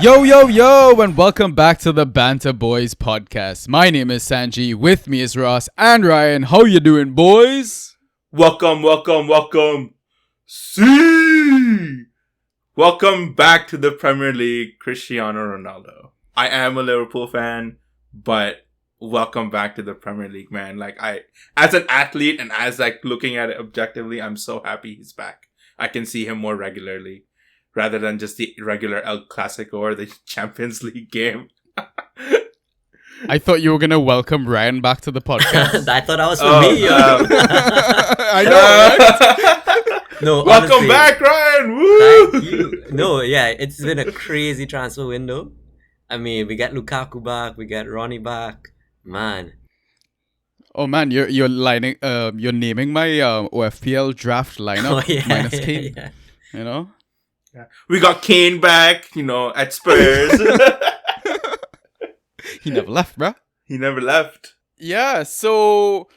Yo, and welcome back to the Bantah Boyz podcast. My name is Sanji, with me is Ross and Ryan. How you doing, boys? Welcome. See! Welcome back to the Premier League, Cristiano Ronaldo. I am a Liverpool fan, but welcome back to the Premier League, man. As an athlete and as looking at it objectively, I'm so happy he's back. I can see him more regularly, rather than just the regular El Clasico or the Champions League game. I thought you were going to welcome Ryan back to the podcast. I thought that was for me. I know, right? No, welcome honestly, back, Ryan! Woo! thank you. No, yeah, it's been a crazy transfer window. I mean, we got Lukaku back, we got Ronnie back. Man. Oh man, you're naming my OFPL draft lineup minus Kane. Yeah. You know? Yeah. We got Kane back, at Spurs. He never left, bruh. He never left. Yeah, so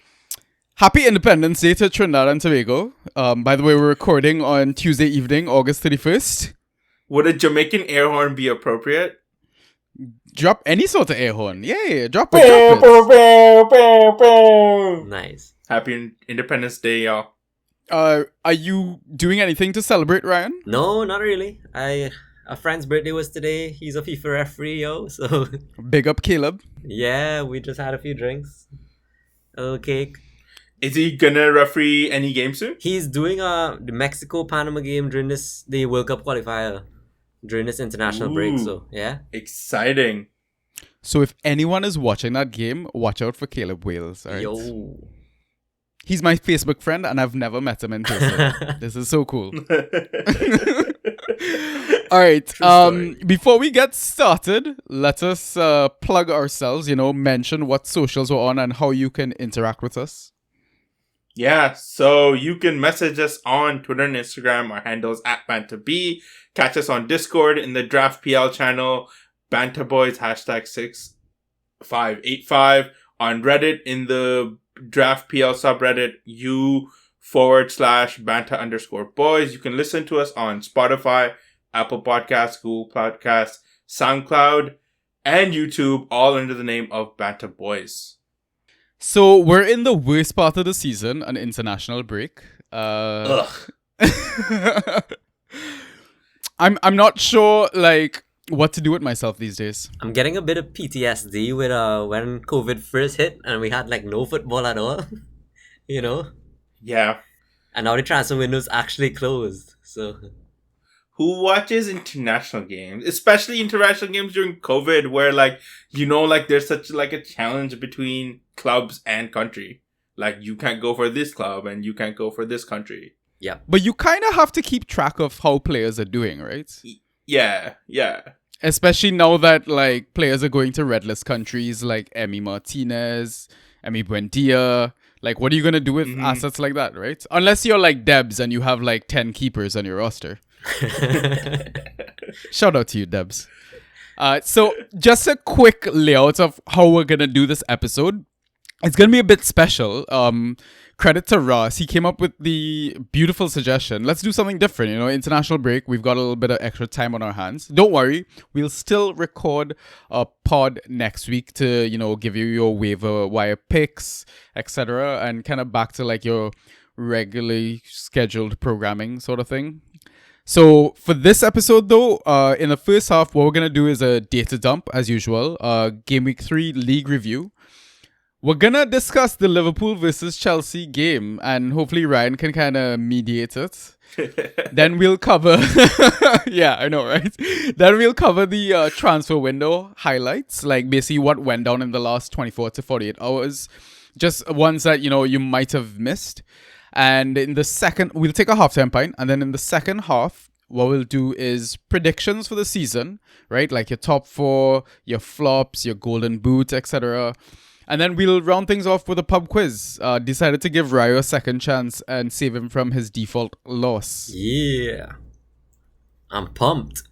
happy Independence Day to Trinidad and Tobago. By the way, we're recording on Tuesday evening, August 31st. Would a Jamaican air horn be appropriate? Drop any sort of air horn. Yeah, drop it. Nice. Happy Independence Day, y'all. Are you doing anything to celebrate, Ryan? No, not really. A friend's birthday was today. He's a FIFA referee, yo. So Big up Caleb. yeah, we just had a few drinks. A little cake. Is he gonna referee any game soon? He's doing the Mexico-Panama game during the World Cup qualifier. During this international break, so yeah. Exciting. So if anyone is watching that game, watch out for Caleb Wales. All right? Yo. He's my Facebook friend and I've never met him in person. This is so cool. All right. Before we get started, let us plug ourselves, mention what socials we're on and how you can interact with us. Yeah, so you can message us on Twitter and Instagram. Our handles at BantahB. Catch us on Discord in the Draft PL channel, Bantah Boyz #6585. On Reddit in the Draft PL subreddit, u/Bantah_boys. You can listen to us on Spotify, Apple Podcasts, Google Podcasts, SoundCloud, and YouTube, all under the name of Bantah Boyz. So we're in the worst part of the season, an international break. Ugh. I'm not sure what to do with myself these days. I'm getting a bit of PTSD with when COVID first hit and we had no football at all. Yeah. And now the transfer window's actually closed. So who watches international games, especially international games during COVID, where there's such a challenge between clubs and country. You can't go for this club and you can't go for this country. Yeah. But you kind of have to keep track of how players are doing, right? Yeah. Especially now that players are going to red list countries like Emi Martinez, Emi Buendia. What are you going to do with assets like that, right? Unless you're like Debs and you have 10 keepers on your roster. Shout out to you, Debs. So just a quick layout of how we're going to do this episode. It's going to be a bit special. Credit to Ross. He came up with the beautiful suggestion. Let's do something different. International break. We've got a little bit of extra time on our hands. Don't worry. We'll still record a pod next week to, give you your waiver wire picks, etc. And kind of back to your regularly scheduled programming sort of thing. So for this episode though, in the first half, what we're going to do is a data dump as usual. Game week 3 league review. We're going to discuss the Liverpool versus Chelsea game and hopefully Ryan can kind of mediate it. Then we'll cover... yeah, I know, right? Then we'll cover the transfer window highlights, basically what went down in the last 24 to 48 hours. Just ones that, you might have missed. And in the second... We'll take a halftime pint. And then in the second half, what we'll do is predictions for the season, right? Your top 4, your flops, your golden boot, etc. And then we'll round things off with a pub quiz. Decided to give Ryo a second chance and save him from his default loss. yeah. I'm pumped.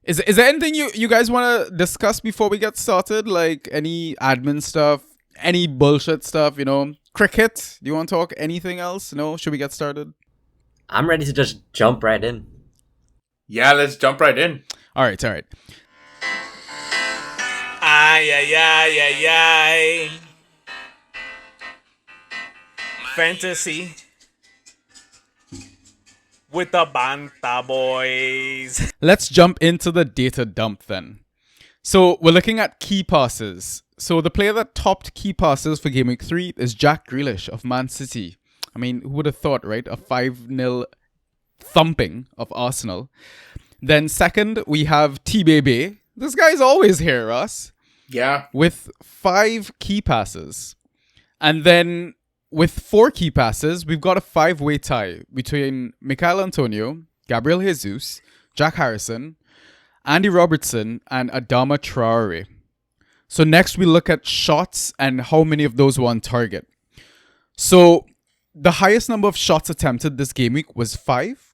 Is there anything you guys want to discuss before we get started? Any admin stuff? Any bullshit stuff, Cricket? Do you want to talk anything else? No? Should we get started? I'm ready to just jump right in. Yeah, let's jump right in. All right, all right. Ay, ay, ay, ay, ay. Fantasy with the Bantah Boyz. Let's jump into the data dump then. So we're looking at key passes. So the player that topped key passes for Game Week 3 is Jack Grealish of Man City. I mean, who would have thought, right? A 5-0 thumping of Arsenal. Then second, we have T-Baby. This guy's always here, Ross. Yeah. With 5 key passes. And then with 4 key passes, we've got a 5-way tie between Michail Antonio, Gabriel Jesus, Jack Harrison, Andy Robertson, and Adama Traore. So next we look at shots and how many of those were on target. So the highest number of shots attempted this game week was 5.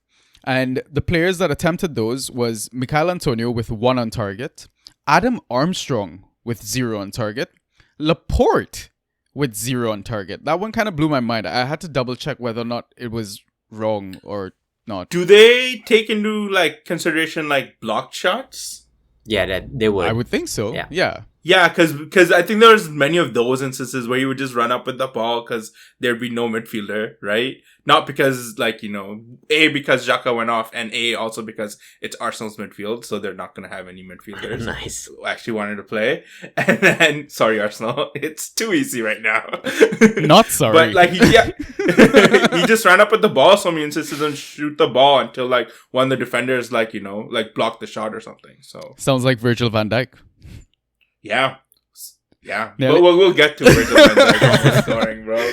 And the players that attempted those was Michail Antonio with 1 on target, Adam Armstrong with 0 on target, Laporte with 0 on target. That one kind of blew my mind. I had to double check whether or not it was wrong or not. Do they take into consideration blocked shots? Yeah, that they would. I would think so. Yeah. Yeah, because I think there's many of those instances where you would just run up with the ball because there'd be no midfielder, right? Not because, A, because Xhaka went off, and A, also because it's Arsenal's midfield, so they're not going to have any midfielders Nice. who actually wanted to play. And then, sorry, Arsenal, it's too easy right now. Not sorry. But, he just ran up with the ball, so many instances and shoot the ball until, one of the defenders, blocked the shot or something, so. Sounds like Virgil van Dijk. Yeah. But we'll get to Virgil van Dijk scoring, bro.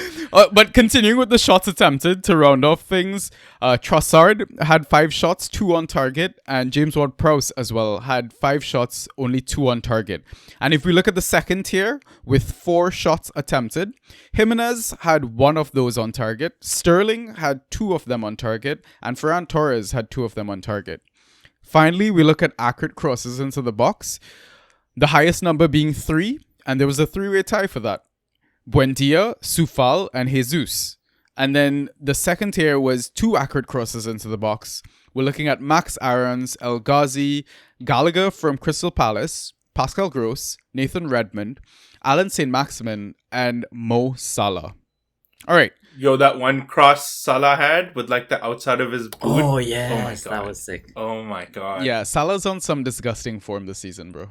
But continuing with the shots attempted to round off things, Trossard had 5 shots, 2 on target, and James Ward-Prowse as well had 5 shots, only 2 on target. And if we look at the second tier, with 4 shots attempted, Jimenez had 1 of those on target, Sterling had 2 of them on target, and Ferran Torres had 2 of them on target. Finally, we look at accurate crosses into the box, the highest number being 3, and there was a 3-way tie for that. Buendia, Soufal, and Jesus. And then the second tier was 2 accurate crosses into the box. We're looking at Max Aarons, El Ghazi, Gallagher from Crystal Palace, Pascal Gross, Nathan Redmond, Alan St. Maximin, and Mo Salah. All right. Yo, that one cross Salah had with the outside of his boot. Oh, yes. That was sick. Oh my god. Yeah, Salah's on some disgusting form this season, bro.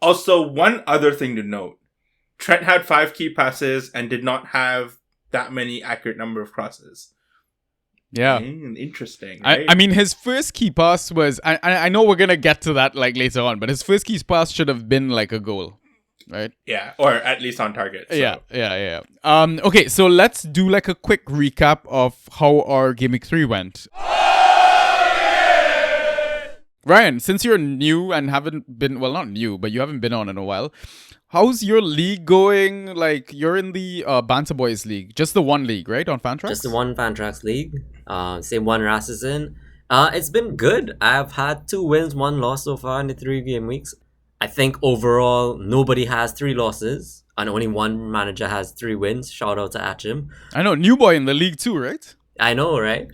Also, one other thing to note. Trent had 5 key passes and did not have that many accurate number of crosses. Yeah. Interesting, right? I mean, his first key pass was... I know we're going to get to that later on, but his first key pass should have been a goal, right? Yeah, or at least on target. So. Yeah. Okay, so let's do a quick recap of how our Game Week 3 went. Ryan, since you're new and haven't been, well, not new, but you haven't been on in a while, how's your league going? You're in the Bantah Boyz league, just the one league, right, on Fantrax? Just the one Fantrax league. Same one Ras is in. It's been good. I've had 2 wins, 1 loss so far in the 3 game weeks. I think overall, nobody has 3 losses, and only one manager has 3 wins. Shout out to Achim. I know, new boy in the league too, right? I know, right?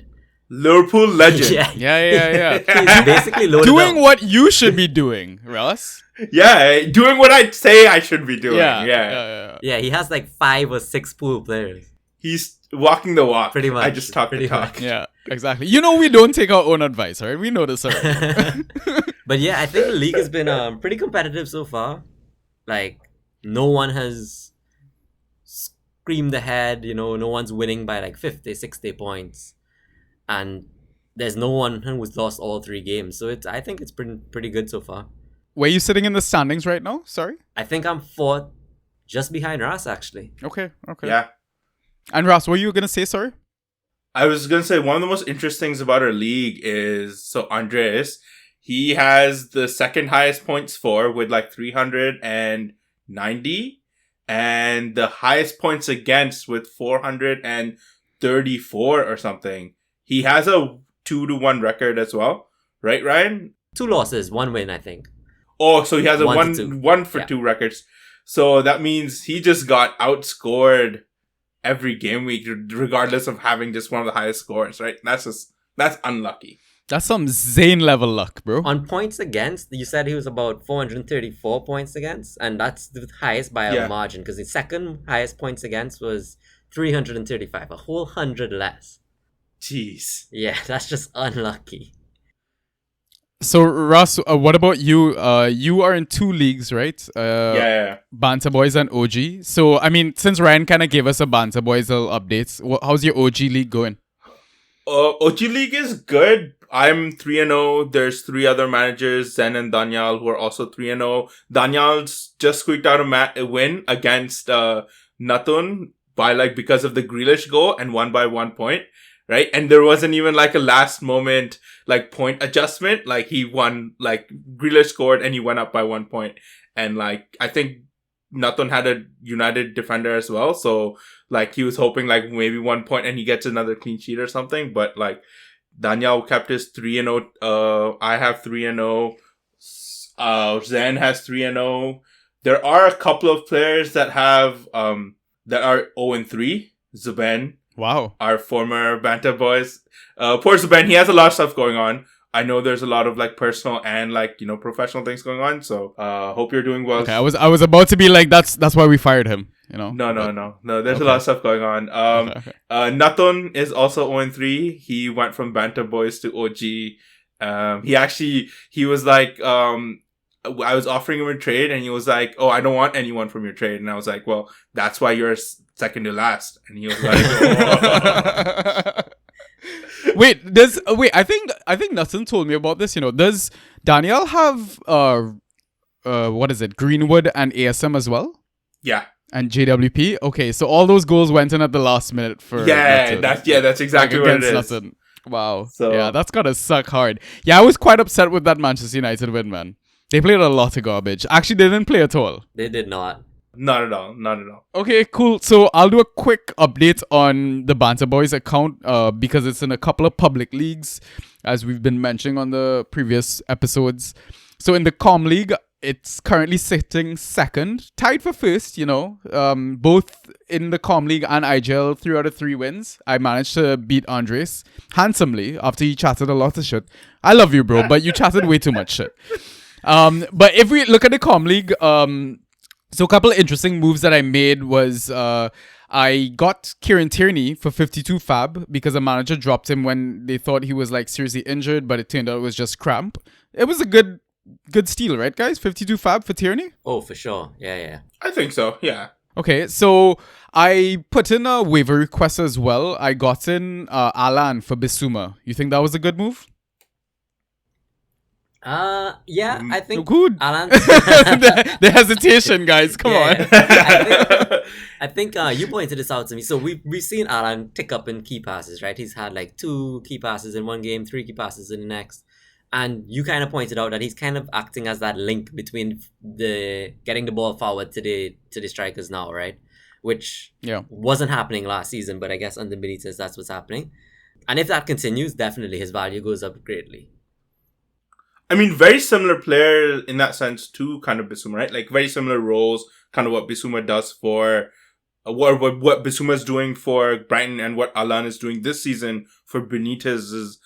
Liverpool legend. Yeah. He's basically loaded Doing up. what you should be doing, Ross. Yeah, doing what I'd say I should be doing. Yeah. Yeah, he has 5 or 6 pool players. He's walking the walk. Pretty much. I just talk the Pretty talk. much. Yeah, exactly. We don't take our own advice, right? We know this already. But yeah, I think the league has been pretty competitive so far. No one has screamed ahead, no one's winning by 50, 60 points. And there's no one who's lost all 3 games. So I think it's pretty good so far. Where are you sitting in the standings right now? Sorry? I think I'm 4th, just behind Ras, actually. Okay. Yeah. And Ross, what were you going to say, sorry? I was going to say, one of the most interesting things about our league is, so Andres, he has the second highest point score with 390, and the highest points against with 434 or something. He has a 2-1 record as well, right, Ryan? 2 losses, 1 win, I think. Oh, so he has a 1-2. 1-for-2 records. So that means he just got outscored every game week, regardless of having just one of the highest scores, right? That's unlucky. That's some Zane level luck, bro. On points against, you said he was about 434 points against, and that's the highest by a margin, because the second highest points against was 335, a whole 100 less. Jeez. Yeah, that's just unlucky. So, Russ, what about you? You are in 2 leagues, right? Yeah. Bantah Boyz and OG. So, I mean, since Ryan kind of gave us a Bantah Boyz little updates, how's your OG league going? OG League is good. I'm 3-0. There's 3 other managers, Zen and Daniel, who are also 3-0. Daniel's just squeaked out a win against Natun because of the Grealish goal, and won by 1 point, right? And there wasn't even like a last moment point adjustment. Like, he won, Grealish scored and he went up by 1 point. And I think Natun had a United defender as well, so he was hoping maybe 1 point and he gets another clean sheet or something. But Daniel kept his 3-0. I have 3-0. Zen has 3-0. There are a couple of players that have that are 0-3. Zuben, wow, our former Bantah Boyz. Poor Zuben, he has a lot of stuff going on. I know there's a lot of professional and professional things going on. So hope you're doing well. Okay, I was about to be that's why we fired him. No. There's a lot of stuff going on. Natun is also 0-3. He went from Bantah Boyz to OG. He was I was offering him a trade, and he was like, "Oh, I don't want anyone from your trade." And I was like, "Well, that's why you're second to last." And he was like, "Oh." Wait, I think Nathan told me about this. Does Daniel have what is it, Greenwood and ASM as well? Yeah. And JWP. Okay, so all those goals went in at the last minute for Nathan. That's exactly what it is. Nathan. Wow. So yeah, that's gotta suck hard. Yeah, I was quite upset with that Manchester United win, man. They played a lot of garbage. Actually, they didn't play at all. They did not. Not at all. Okay, cool. So I'll do a quick update on the Bantah Boyz account because it's in a couple of public leagues, as we've been mentioning on the previous episodes. So in the Com League, it's currently sitting second, tied for first, both in the Com League and IGL, 3 out of 3 wins. I managed to beat Andres handsomely after he chatted a lot of shit. I love you, bro, but you chatted way too much shit. But if we look at the Com League, so a couple of interesting moves that I made was I got Kieran Tierney for 52 fab because a manager dropped him when they thought he was seriously injured, but it turned out it was just cramp. It was a good steal, right, guys? 52 fab for Tierney? Oh, for sure. Yeah. I think so, yeah. Okay, so I put in a waiver request as well. I got in Alan for Bissouma. You think that was a good move? Yeah, I think good. Alan. the hesitation, guys. Come on. I think you pointed this out to me. So we've seen Alan tick up in key passes, right? He's had 2 key passes in one game, 3 key passes in the next. And you kind of pointed out that he's kind of acting as that link between the getting the ball forward to the strikers now, right? Which wasn't happening last season, but I guess under Benitez that's what's happening. And if that continues, definitely his value goes up greatly. I mean, very similar player in that sense to kind of Bissouma, right? Very similar roles, kind of what Bissouma does for what Bissouma is doing for Brighton and what Alan is doing this season for Benitez's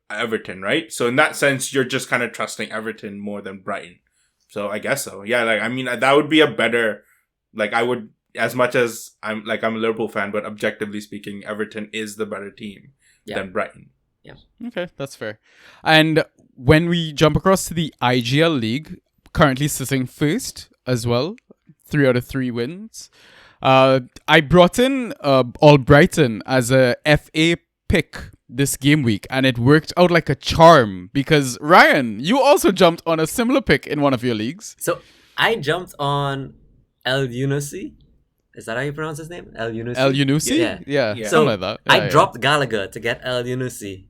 Everton, right? So in that sense, you're just kind of trusting Everton more than Brighton. So I guess so. Yeah, I mean, that would be a better, I would, as much as I'm a Liverpool fan, but objectively speaking, Everton is the better team than Brighton. Yeah. Okay, that's fair. And when we jump across to the IGL League, currently sitting first as well, 3 out of 3 wins. I brought in Albrighton as a FA pick this game week, and it worked out like a charm because Ryan, you also jumped on a similar pick in one of your leagues. So I jumped on El Yunusi. Is that how you pronounce his name? El Yunusi? El Yunusi? Yeah. So something like that. I dropped Gallagher to get El Yunusi.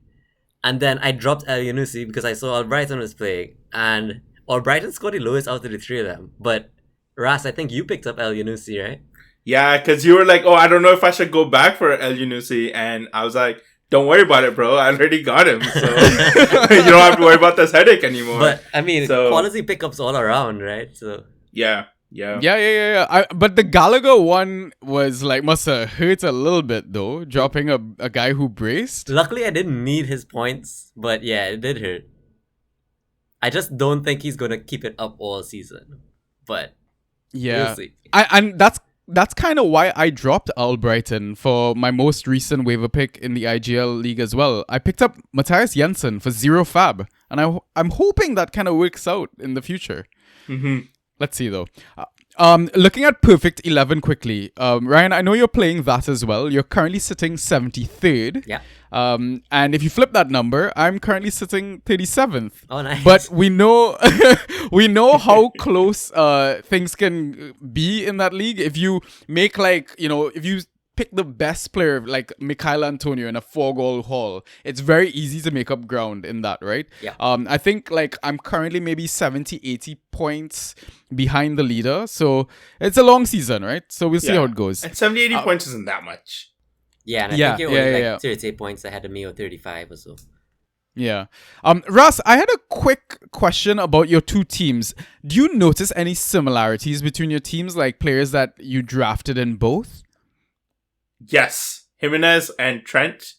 And then I dropped El Yunusi because I saw Albrighton was playing. And Albrighton scored the lowest out of the 3 of them. But Ras, I think you picked up El Yunusi, right? Yeah, because you were like, oh, I don't know if I should go back for El Yunusi. And I was like, don't worry about it, bro. I already got him. So you don't have to worry about this headache anymore. But, I mean, quality pickups all around, right? So Yeah. Yeah. But the Gallagher one was like, must have hurt a little bit though, dropping a guy who braced. Luckily, I didn't need his points, but yeah, it did hurt. I just don't think he's gonna keep it up all season, but we'll see. And that's kind of why I dropped Albrighton for my most recent waiver pick in the IGL league as well. I picked up Matthias Jensen for 0 fab, and I'm hoping that kind of works out in the future. Mm-hmm. Let's see though. Looking at Perfect 11 quickly. Ryan, I know you're playing that as well. You're currently sitting 73rd. Yeah. And if you flip that number, I'm currently sitting 37th. Oh, nice. But we know how close things can be in that league. If you make if you pick the best player like Mikhail Antonio in a 4-goal haul, it's very easy to make up ground in that, right? Yeah. I think I'm currently maybe 70, 80 points behind the leader. So it's a long season, right? So we'll see how it goes. And 70, 80 points isn't that much. Yeah, and I think you're only 38 points ahead of me, or 35 or so. Yeah. Russ, I had a quick question about your two teams. Do you notice any similarities between your teams, like players that you drafted in both? Yes. Jimenez and Trent,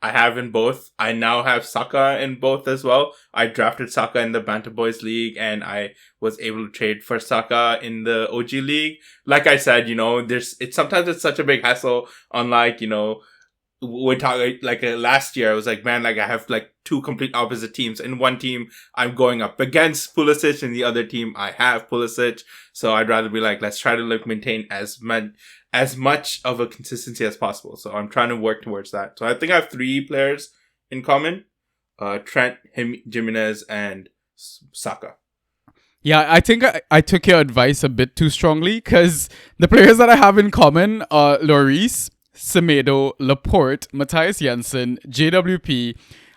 I have in both. I now have Saka in both as well. I drafted Saka in the Bantah Boyz League, and I was able to trade for Saka in the OG League. Like I said, sometimes it's such a big hassle. Unlike, we talk last year, I was like, man, I have two complete opposite teams. In one team, I'm going up against Pulisic, and the other team, I have Pulisic. So I'd rather be let's try to maintain as much of a consistency as possible. So I'm trying to work towards that. So I think I have 3 players in common: Trent, Jimenez, and Saka. Yeah, I think I took your advice a bit too strongly, because the players that I have in common are Lloris, Semedo, Laporte, Matthias Jensen, JWP,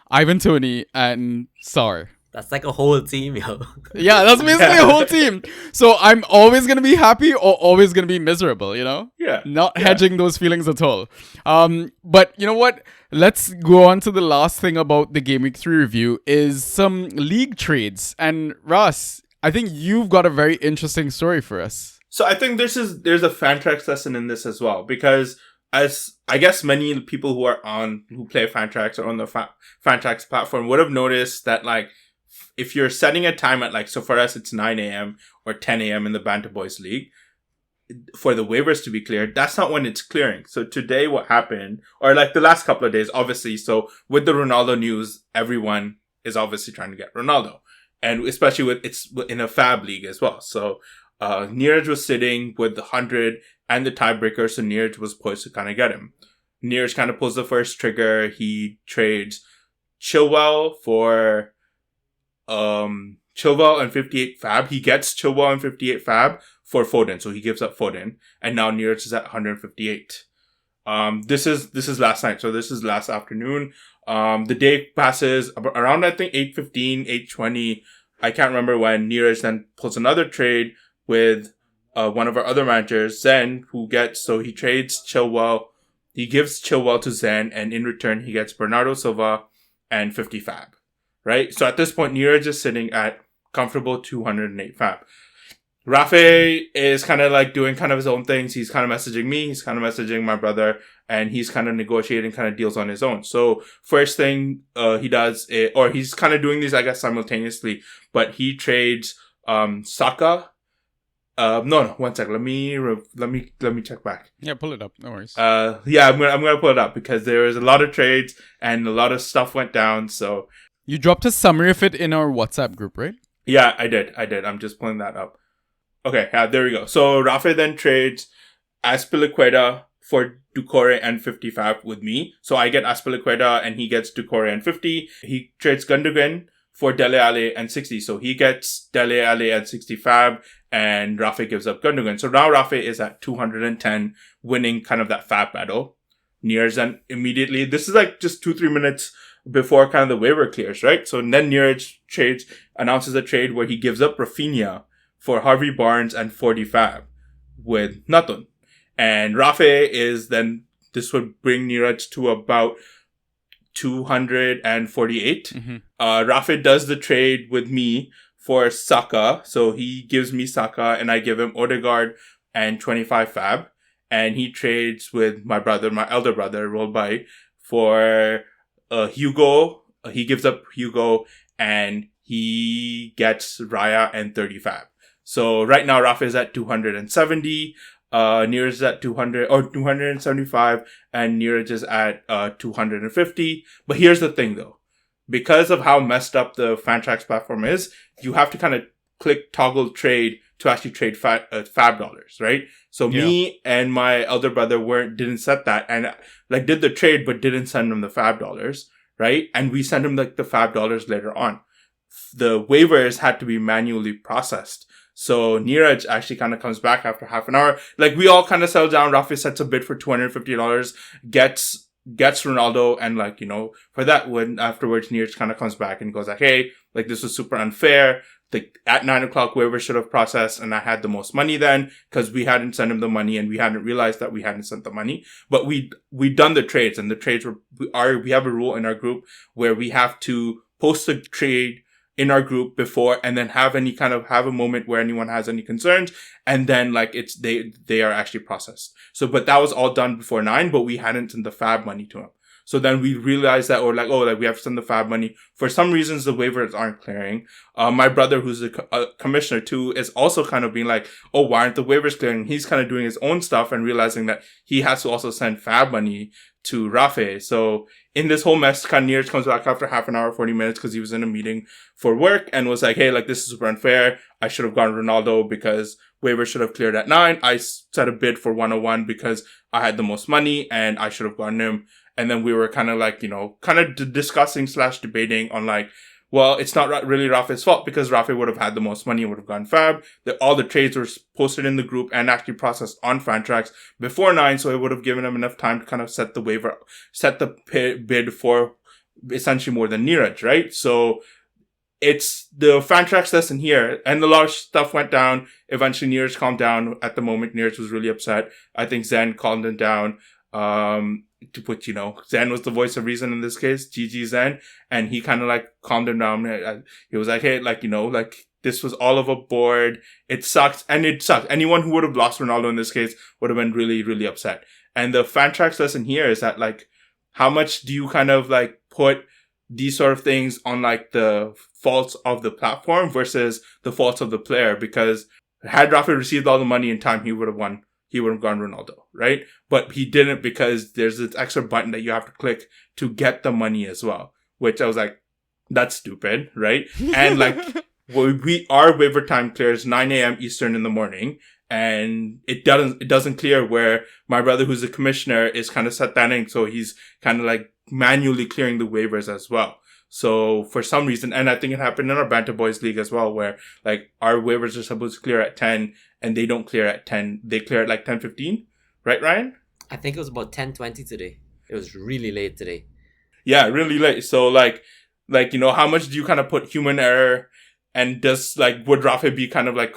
Ivan Toney, and Sar. That's like a whole team, yo. Yeah, that's basically a whole team. So I'm always going to be happy or always going to be miserable, Yeah. Not hedging those feelings at all. But you know what? Let's go on to the last thing about the Game Week 3 review is some league trades. And Ross, I think you've got a very interesting story for us. So I think there's a Fantrax lesson in this as well, because as I guess many people who play Fantrax or on the Fantrax platform would have noticed that if you're setting a time at so for us it's 9 a.m. or 10 a.m. in the Bantah Boyz League, for the waivers to be cleared, that's not when it's clearing. So today what happened, or the last couple of days, obviously, so with the Ronaldo news, everyone is obviously trying to get Ronaldo. And especially it's in a FAAB league as well. So Neeraj was sitting with the 100 and the tiebreaker, so Neeraj was poised to kind of get him. Neeraj kind of pulls the first trigger. He trades Chilwell for Chilwell and 58 fab. He gets Chilwell and 58 fab for Foden, so he gives up Foden, and now Neeraj is at 158. This is last night, so this is last afternoon. The day passes around, I think 8:15, 8:20. I can't remember when. Neeraj then pulls another trade with one of our other managers, Zen, he trades Chilwell. He gives Chilwell to Zen, and in return he gets Bernardo Silva and 50 fab. Right? So at this point, Neeraj is sitting at comfortable 208 fab. Rafe is kind of doing kind of his own things. He's kind of messaging me. He's kind of messaging my brother, and he's kind of negotiating kind of deals on his own. So first thing he does, or he's kind of doing these, I guess, simultaneously, but he trades Saka. No, 1 second. Let me check back. Yeah, pull it up. No worries. Yeah, I'm gonna pull it up because there was a lot of trades and a lot of stuff went down. So you dropped a summary of it in our WhatsApp group, right? Yeah, I did. I'm just pulling that up. Okay, yeah, there we go. So Rafa then trades Azpilicueta for Doucouré and 50 fab with me. So I get Azpilicueta and he gets Doucouré and 50. He trades Gundogan for Dele Alli and 60. So he gets Dele Alli and 60 fab, and Rafa gives up Gundogan. So now Rafa is at 210, winning kind of that fab battle. Neeraj then immediately, this is just 2-3 minutes before kind of the waiver clears, right? So then Neeraj announces a trade where he gives up Rafinha for Harvey Barnes and 40 fab with nothing. And Rafa this would bring Neeraj to about 248. Mm-hmm. Rafa does the trade with me for Saka. So he gives me Saka and I give him Odegaard and 25 fab. And he trades with my elder brother, Rollby, for Hugo. He gives up Hugo and he gets Raya and 30 fab. So right now Rafa is at 270. Neeraj is at 200 or 275 and Neeraj is at 250. But here's the thing though. Because of how messed up the Fantrax platform is, you have to kind of click toggle trade to actually trade fab dollars, right? So me and my elder brother didn't set that and like did the trade but didn't send him the fab dollars, right? And we sent him like the fab dollars later on. The waivers had to be manually processed. So Neeraj actually kind of comes back after half an hour. Like we all kind of settle down. Rafi sets a bid for $250, gets Ronaldo, and like, you know, for that when afterwards Neeraj kind of comes back and goes like, hey, like this was super unfair. Like at 9:00 waiver should have processed and I had the most money then because we hadn't sent him the money and we hadn't realized that we hadn't sent the money. But we done the trades and the trades we have a rule in our group where we have to post the trade in our group before and then have a moment where anyone has any concerns and then like they are actually processed. So, but that was all done before 9, but we hadn't sent the fab money to him. So then we realized that, we have to send the fab money. For some reasons, the waivers aren't clearing. My brother, who's a commissioner too, is also kind of being like, oh, why aren't the waivers clearing? He's kind of doing his own stuff and realizing that he has to also send fab money to Rafe. So in this whole mess, Neeraj comes back after half an hour, 40 minutes, because he was in a meeting for work and was like, hey, like this is super unfair. I should have gone Ronaldo because waivers should have cleared at 9. I set a bid for 101 because I had the most money and I should have gotten him. And then we were kind of like, you know, discussing / debating on like, well, it's not really Rafa's fault because Rafa would have had the most money and would have gone fab. All the trades were posted in the group and actually processed on Fantrax before 9. So it would have given him enough time to kind of set the bid for essentially more than Neeraj, right? So it's the Fantrax lesson here and a lot of stuff went down. Eventually Neeraj calmed down. At the moment, Neeraj was really upset. I think Zen calmed him down. To put, you know, Zen was the voice of reason in this case, GG Zen, and he kind of like calmed him down. He was like, hey, like, you know, like this was all of a board. It sucks. And it sucks. Anyone who would have lost Ronaldo in this case would have been really, really upset. And the Fantrax lesson here is that like, how much do you kind of like put these sort of things on like the faults of the platform versus the faults of the player? Because had Rafa received all the money in time, he would have won. He would have gone Ronaldo, right? But he didn't because there's this extra button that you have to click to get the money as well, which I was like, that's stupid, right? And like, our waiver time clears 9 a.m. Eastern in the morning, and it doesn't clear where my brother, who's the commissioner, is kind of set that in, so he's kind of like manually clearing the waivers as well. So for some reason, and I think it happened in our Bantah Boyz league as well, where like our waivers are supposed to clear at 10 and they don't clear at 10. They clear at like 10:15, right, Ryan? I think it was about 10:20 today. It was really late today. Yeah, really late. So like, you know, how much do you kind of put human error and would Rafa be kind of like,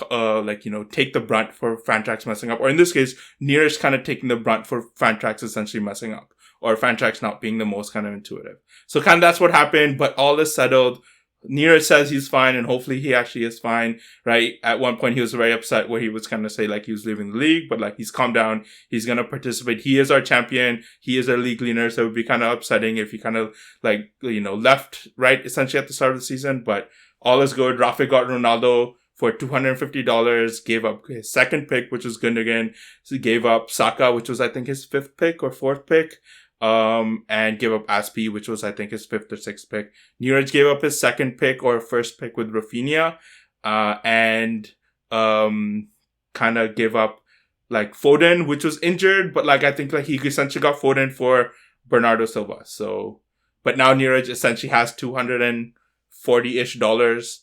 you know, take the brunt for Fantrax messing up? Or in this case, Neeraj kind of taking the brunt for Fantrax essentially messing up. Or Fantrax not being the most kind of intuitive. So kind of that's what happened, but all is settled. Neeraj says he's fine, and hopefully he actually is fine, right? At one point he was very upset where he was kind of say like he was leaving the league, but like he's calmed down. He's going to participate. He is our champion. He is our league leader, so it would be kind of upsetting if he kind of like, you know, left, right, essentially at the start of the season, but all is good. Rafa got Ronaldo for $250, gave up his second pick, which was Gundogan. So he gave up Saka, which was I think his 5th pick or 4th pick. And gave up Aspi, which was, I think, his 5th or 6th pick. Neeraj gave up his 2nd pick or 1st pick with Rafinha, and kind of gave up, like, Foden, which was injured, but, like, I think, like, he essentially got Foden for Bernardo Silva. So, but now Neeraj essentially has $240-ish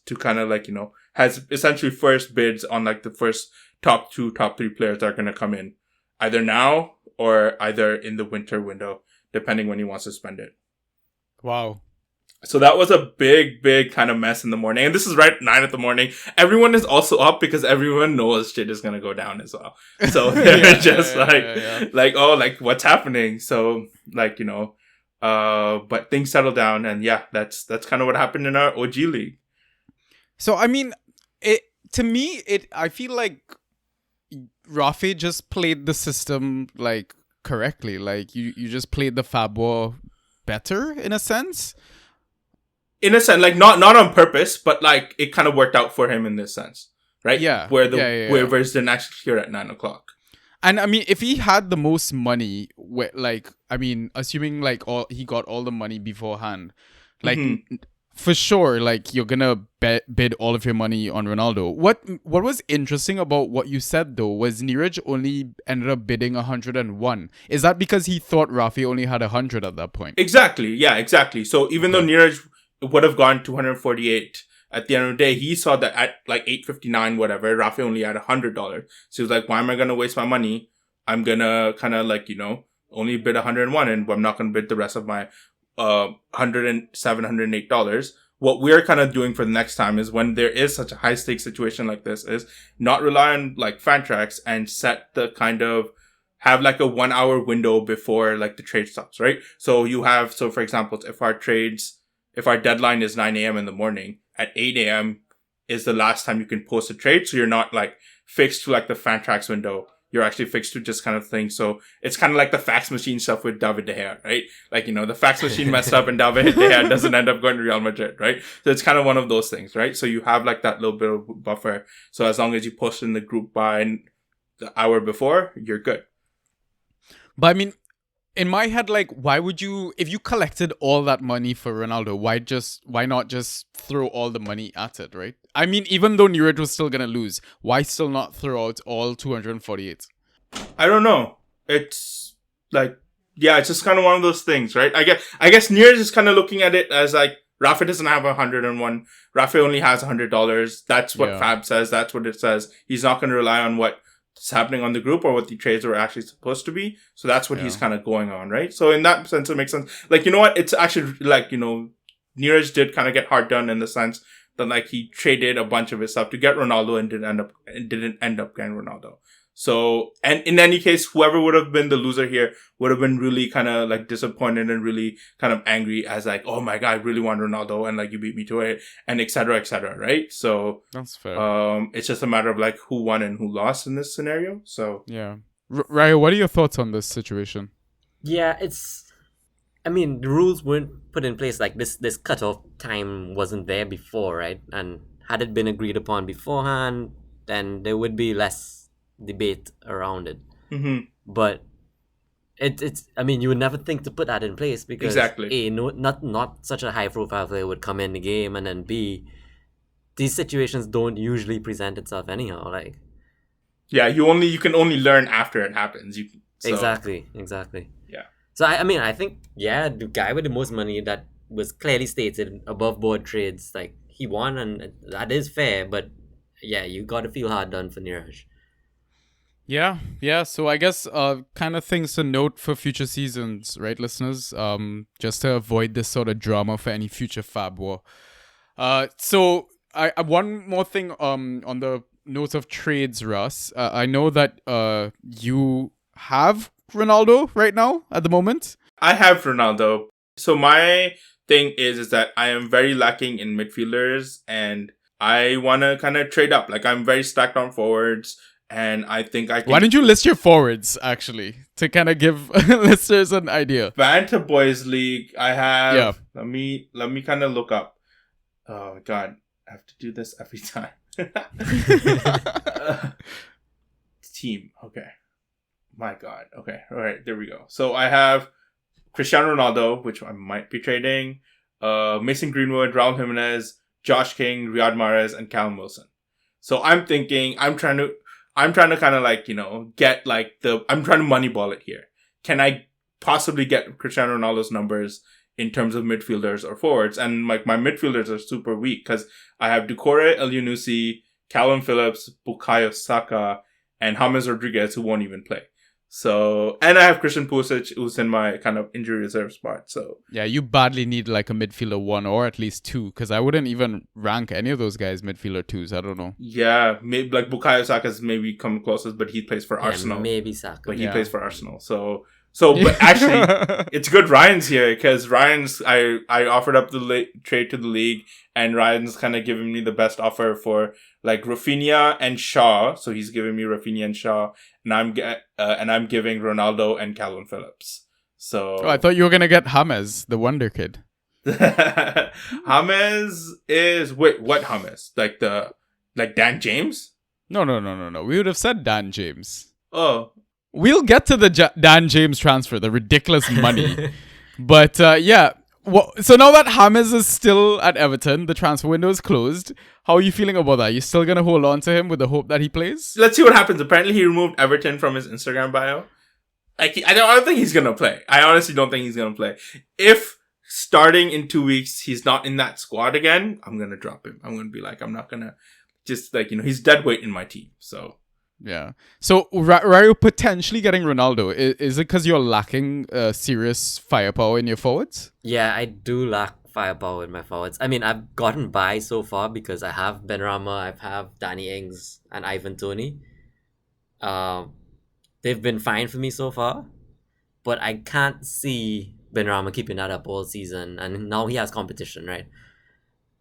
to kind of, like, you know, has essentially first bids on, like, the first top 3 players that are going to come in, either now or either in the winter window, depending when he wants to spend it. Wow. So that was a big kind of mess in the morning. And this is right at 9 in the morning. Everyone is also up because everyone knows shit is going to go down as well. So they're like, oh, like what's happening? So like, you know, but things settle down and yeah, that's kind of what happened in our OG league. So I mean, I feel like Rafi just played the system like correctly. Like you just played the Fab War better in a sense. In a sense, like not on purpose, but like it kind of worked out for him in this sense, right? Yeah. Where the Yeah. waivers didn't actually clear at 9:00. And I mean, if he had the most money, assuming like he got all the money beforehand, like for sure, like you're gonna bid all of your money on Ronaldo. What was interesting about what you said though was Neeraj only ended up bidding 101. Is that because he thought Rafi only had 100 at that point? Exactly. Yeah, exactly. So even though Neeraj would have gone 248 at the end of the day, he saw that at like 859, whatever, Rafi only had $100. So he was like, why am I going to waste my money? I'm going to kind of like, only bid 101 and I'm not going to bid the rest of my $107, $108. What we're kind of doing for the next time is when there is such a high stakes situation like this is not rely on like Fantrax and set the kind of have like a 1 hour window before like the trade stops, right? So for example, if our deadline is 9 a.m. in the morning, at 8 a.m. is the last time you can post a trade. So you're not like fixed to like the Fantrax window. You're actually fixed to just kind of thing. So it's kind of like the fax machine stuff with David De Gea, right? Like, the fax machine messed up and David De Gea doesn't end up going to Real Madrid, right? So it's kind of one of those things, right? So you have like that little bit of buffer. So as long as you post in the group by the hour before, you're good. But I mean, in my head, like, why would you, if you collected all that money for Ronaldo, why not just throw all the money at it, right? I mean, even though Neeraj was still gonna lose, why still not throw out all 248? I don't know. It's like, yeah, it's just kind of one of those things, right? I guess Neeraj is kind of looking at it as like, Rafa doesn't have 101. Rafa only has $100. That's what Fab says. That's what it says. He's not going to rely on what's happening on the group or what the trades were actually supposed to be. So that's what he's kind of going on, right? So in that sense, it makes sense. Like, you know what? It's actually like, Neeraj did kind of get hard done in the sense that like he traded a bunch of his stuff to get Ronaldo and didn't end up getting Ronaldo. So, and in any case, whoever would have been the loser here would have been really kind of like disappointed and really kind of angry as like, oh my God, I really want Ronaldo and like you beat me to it and et cetera, right? So that's fair. It's just a matter of like who won and who lost in this scenario. So yeah. Raya, what are your thoughts on this situation? Yeah, the rules weren't put in place like this cutoff time wasn't there before, right? And had it been agreed upon beforehand, then there would be less debate around it. Mm-hmm. But you would never think to put that in place because A, not such a high profile player would come in the game, and then B, these situations don't usually present itself anyhow. Like, yeah, you can only learn after it happens. Exactly. Yeah. So I think the guy with the most money that was clearly stated above board trades, like he won, and that is fair. But yeah, you got to feel hard done for Neeraj. Yeah. So I guess kind of things to note for future seasons, right, listeners? Just to avoid this sort of drama for any future Fab War. So I one more thing on the note of trades, Russ. I know that you have Ronaldo right now at the moment. I have Ronaldo. So my thing is that I am very lacking in midfielders and I want to kind of trade up. Like I'm very stacked on forwards. And I think I can... Why don't you list your forwards, actually, to kind of give listeners an idea? Bantah Boyz League, I have... Yeah. Let me kind of look up. Oh, God. I have to do this every time. Team. Okay. My God. Okay. All right. There we go. So I have Cristiano Ronaldo, which I might be trading. Mason Greenwood, Raul Jimenez, Josh King, Riyad Mahrez, and Callum Wilson. So I'm thinking... I'm trying to kind of like, get like I'm trying to moneyball it here. Can I possibly get Cristiano Ronaldo's numbers in terms of midfielders or forwards? And like my midfielders are super weak because I have Doucouré, El Yunusi, Calvin Phillips, Bukayo Saka, and James Rodriguez who won't even play. So, and I have Christian Pulisic who's in my kind of injury reserve spot. So yeah, you badly need like a midfielder 1 or at least 2 because I wouldn't even rank any of those guys midfielder 2s. I don't know. Yeah, maybe like Bukayo Saka's maybe come closest, but he plays for Arsenal. Maybe Saka. But he plays for Arsenal. So So, but actually, it's good Ryan's here because I offered up the trade to the league, and Ryan's kind of giving me the best offer for like Rafinha and Shaw. So he's giving me Rafinha and Shaw, and I'm giving Ronaldo and Calvin Phillips. So I thought you were gonna get James, the wonder kid. James is what James? Like Dan James? No. We would have said Dan James. Oh. We'll get to the Dan James transfer, the ridiculous money. But yeah, so now that James is still at Everton, the transfer window is closed. How are you feeling about that? You still gonna hold on to him with the hope that he plays? Let's see what happens. Apparently, he removed Everton from his Instagram bio. Like, I don't think he's gonna play. I honestly don't think he's gonna play. If starting in 2 weeks he's not in that squad again, I'm gonna drop him. I'm gonna be like, I'm not gonna just like he's dead weight in my team. So. Yeah. So, are you potentially getting Ronaldo? Is it because you're lacking serious firepower in your forwards? Yeah, I do lack firepower in my forwards. I mean, I've gotten by so far because I have Benrahma, I have Danny Ings, and Ivan Toney. They've been fine for me so far, but I can't see Benrahma keeping that up all season, and now he has competition, right?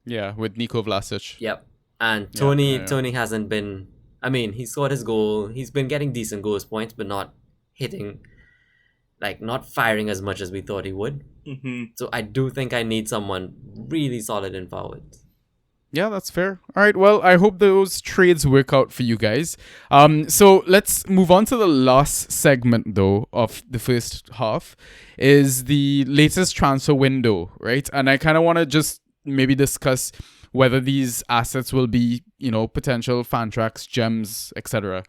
Yeah, with Nico Vlasic. Yep. And Toney hasn't been... I mean, he scored his goal. He's been getting decent goals points, but not hitting, like not firing as much as we thought he would. Mm-hmm. So I do think I need someone really solid in forwards. Yeah, that's fair. All right. Well, I hope those trades work out for you guys. So let's move on to the last segment, though, of the first half, is the latest transfer window, right? And I kind of want to just maybe discuss whether these assets will be, potential fan tracks, gems, etc.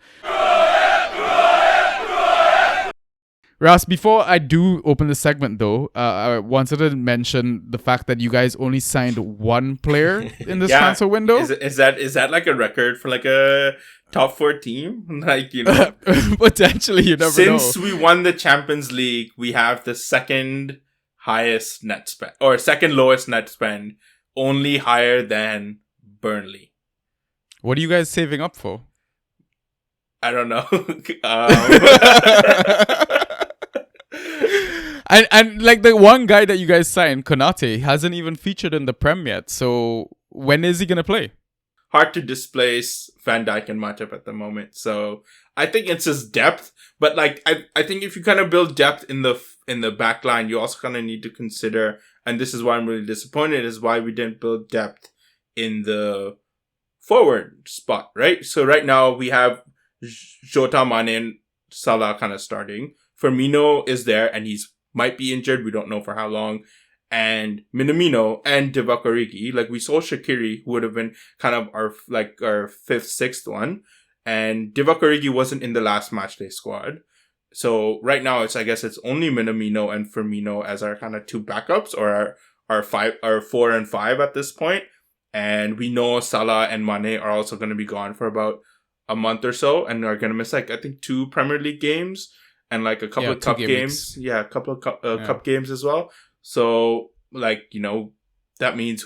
Ras, before I do open the segment, though, I wanted to mention the fact that you guys only signed one player in this transfer window. Is that like a record for like a top 4 team? Like, potentially, you never know. Since we won the Champions League, we have the second highest net spend or second lowest net spend. Only higher than Burnley. What are you guys saving up for? I don't know. And like the one guy that you guys signed, Konate, hasn't even featured in the Prem yet. So when is he gonna play? Hard to displace Van Dijk and Matip at the moment. So I think it's his depth. But like I think if you kind of build depth in the back line, you also kind of need to consider, and this is why I'm really disappointed, is why we didn't build depth in the forward spot, right? So right now we have Jota, Mane, and Salah kind of starting. Firmino is there and he's might be injured. We don't know for how long. And Minamino and Divock Origi. Like we saw Shaqiri, who would have been kind of our 5th, 6th one. And Divock Origi wasn't in the last matchday squad. So right now I guess it's only Minamino and Firmino as our kind of 2 backups, or our 4 and 5 at this point. And we know Salah and Mane are also going to be gone for about a month or so, and are going to miss I think 2 Premier League games and like a couple of cup games. Yeah, a couple of cup games as well. So that means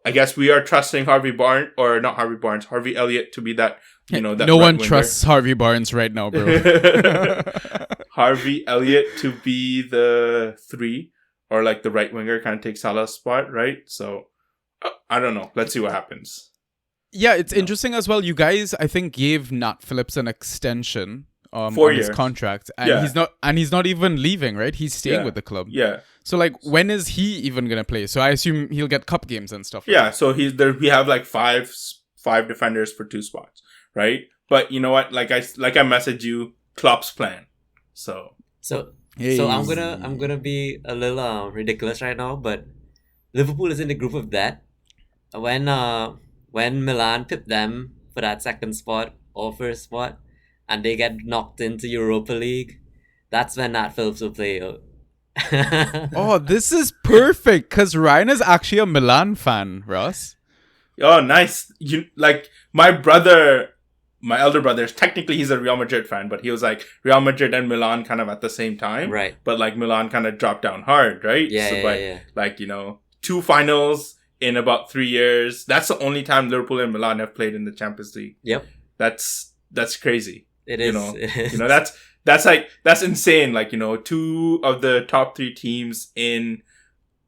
I guess we are trusting Harvey Elliott to be that, that no one trusts Harvey Barnes right now, bro. Harvey Elliott to be the 3 or like the right winger, kind of take Salah's spot, right? So I don't know. Let's see what happens. Yeah, it's interesting as well. You guys, I think, gave Nat Phillips an extension 4 on years. his contract, and he's not even leaving, right? He's staying with the club. Yeah. So like, when is he even gonna play? So I assume he'll get cup games and stuff. Yeah. So he's there. We have like five defenders for 2 spots, right? But you know what? Like I messaged you, Klopp's plan. So I'm gonna be a little ridiculous right now, but Liverpool is in the group of death. When Milan pipped them for that 2nd spot or 1st spot, and they get knocked into Europa League, that's when Nat Phillips will play. Oh, this is perfect because Ryan is actually a Milan fan, Ross. Oh, nice. My elder brother, technically he's a Real Madrid fan, but he was like Real Madrid and Milan kind of at the same time. Right. But like Milan kind of dropped down hard, right? Yeah. Like, 2 finals in about 3 years. That's the only time Liverpool and Milan have played in the Champions League. Yep. That's crazy. It is. It is. that's insane. Like, two of the top three teams in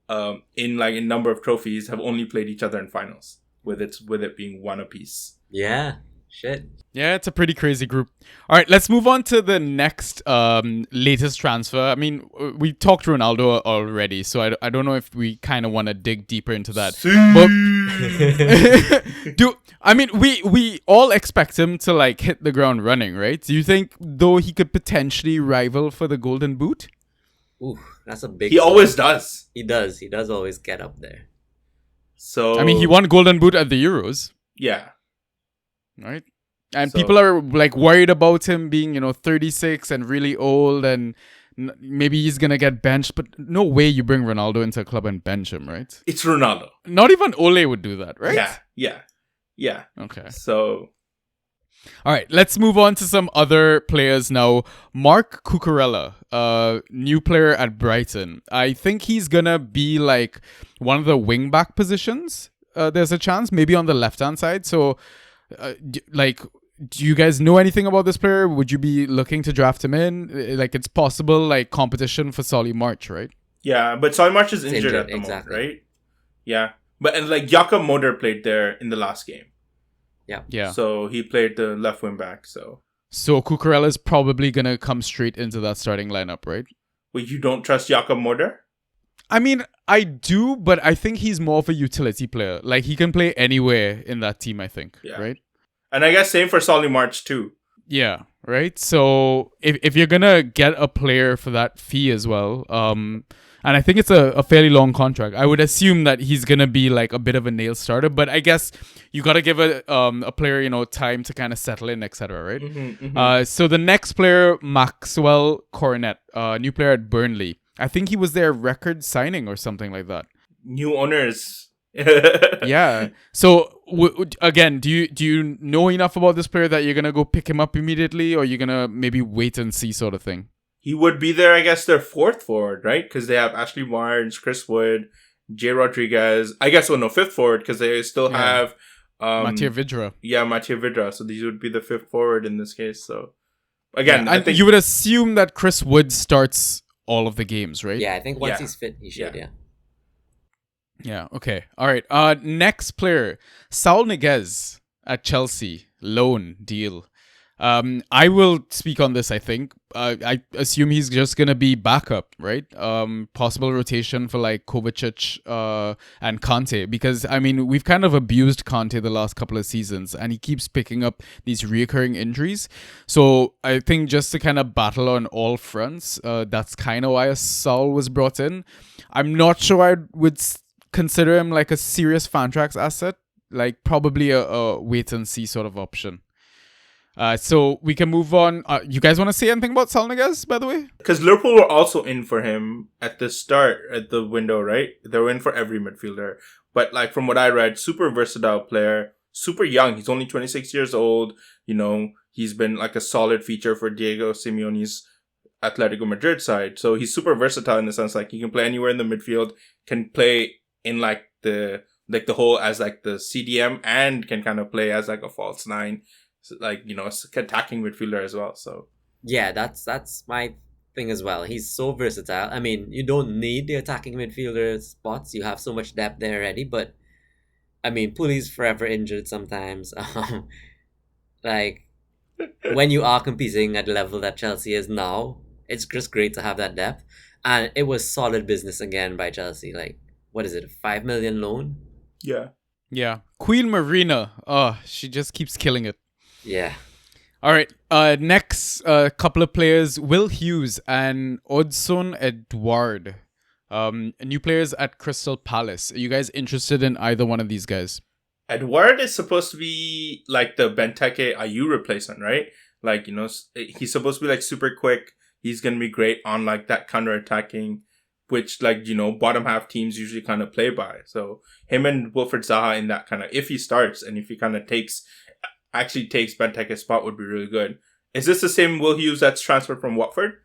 number of trophies have only played each other in finals, with it being one apiece. Yeah. Shit. Yeah, it's a pretty crazy group. All right, let's move on to the next latest transfer. I mean, we talked Ronaldo already, so I don't know if we kind of want to dig deeper into that. We all expect him to like hit the ground running, right? Do you think though he could potentially rival for the Golden Boot? Ooh, that's a big. He always does. He does. He does always get up there. So I mean, he won Golden Boot at the Euros. Yeah. Right? And people are like worried about him being, 36 and really old and maybe he's going to get benched. But no way you bring Ronaldo into a club and bench him, right? It's Ronaldo. Not even Ole would do that, right? Yeah. Okay. So. All right, let's move on to some other players now. Mark Cucarella, new player at Brighton. I think he's going to be like one of the wing-back positions. There's a chance, maybe on the left-hand side. So... do you guys know anything about this player? Would you be looking to draft him in? Like, it's possible, like, competition for Solly March, right? Yeah, but Solly March is injured at the moment, right? Yeah. And like, Jakob Moder played there in the last game. Yeah. So he played the left wing back, So Cucarella is probably going to come straight into that starting lineup, right? Well, you don't trust Jakob Moder? I mean, I do, but I think he's more of a utility player. Like, he can play anywhere in that team, I think, right? And I guess same for Solly March too. Yeah, right? So, if you're going to get a player for that fee as well, and I think it's a fairly long contract, I would assume that he's going to be like a bit of a nail starter, but I guess you got to give a player, time to kind of settle in, etc., right? Mm-hmm. So, the next player, Maxwell Cornet, new player at Burnley. I think he was their record signing or something like that. New owners. Yeah. So again, do you know enough about this player that you're gonna go pick him up immediately, or you're gonna maybe wait and see sort of thing? He would be their, I guess, their fourth forward, right? Because they have Ashley Barnes, Chris Wood, Jay Rodriguez. I guess fifth forward because they still have Mattia Vidra. Yeah, Mattia Vidra. So these would be the fifth forward in this case. So again, I think you would assume that Chris Wood starts all of the games, right? Yeah, I think once he's fit, he should, Yeah, okay. All right. Next player, Saul Niguez at Chelsea. Loan deal. I will speak on this, I think. I assume he's just going to be backup, right? Possible rotation for like Kovacic and Kante. Because, I mean, we've kind of abused Kante the last couple of seasons and he keeps picking up these reoccurring injuries. So I think just to kind of battle on all fronts, that's kind of why Saul was brought in. I'm not sure I would consider him like a serious Fantrax asset. Like probably a wait and see sort of option. So we can move on. You guys want to say anything about Saul Niguez, by the way? Because Liverpool were also in for him at the start, at the window, right? They were in for every midfielder. But like from what I read, super versatile player, super young. He's only 26 years old. He's been like a solid feature for Diego Simeone's Atletico Madrid side. So he's super versatile in the sense like he can play anywhere in the midfield, can play in like the whole as like the CDM and can kind of play as like a false nine. Like, attacking midfielder as well. So yeah, that's my thing as well. He's so versatile. I mean, you don't need the attacking midfielder spots. You have so much depth there already. But I mean, Puli's forever injured sometimes. Like when you are competing at the level that Chelsea is now, it's just great to have that depth. And it was solid business again by Chelsea. Like, what is it, a 5 million loan? Yeah. Queen Marina. Oh, she just keeps killing it. Yeah. All right. Next couple of players, Will Hughes and Odson Edouard. New players at Crystal Palace. Are you guys interested in either one of these guys? Edouard is supposed to be like the Benteke Ayew replacement, right? Like, he's supposed to be like super quick. He's going to be great on like that counter-attacking, which like, bottom half teams usually kind of play by. So him and Wilfred Zaha in that kind of, if he starts and if he kind of takes Benteke's spot, would be really good. Is this the same Will Hughes that's transferred from Watford?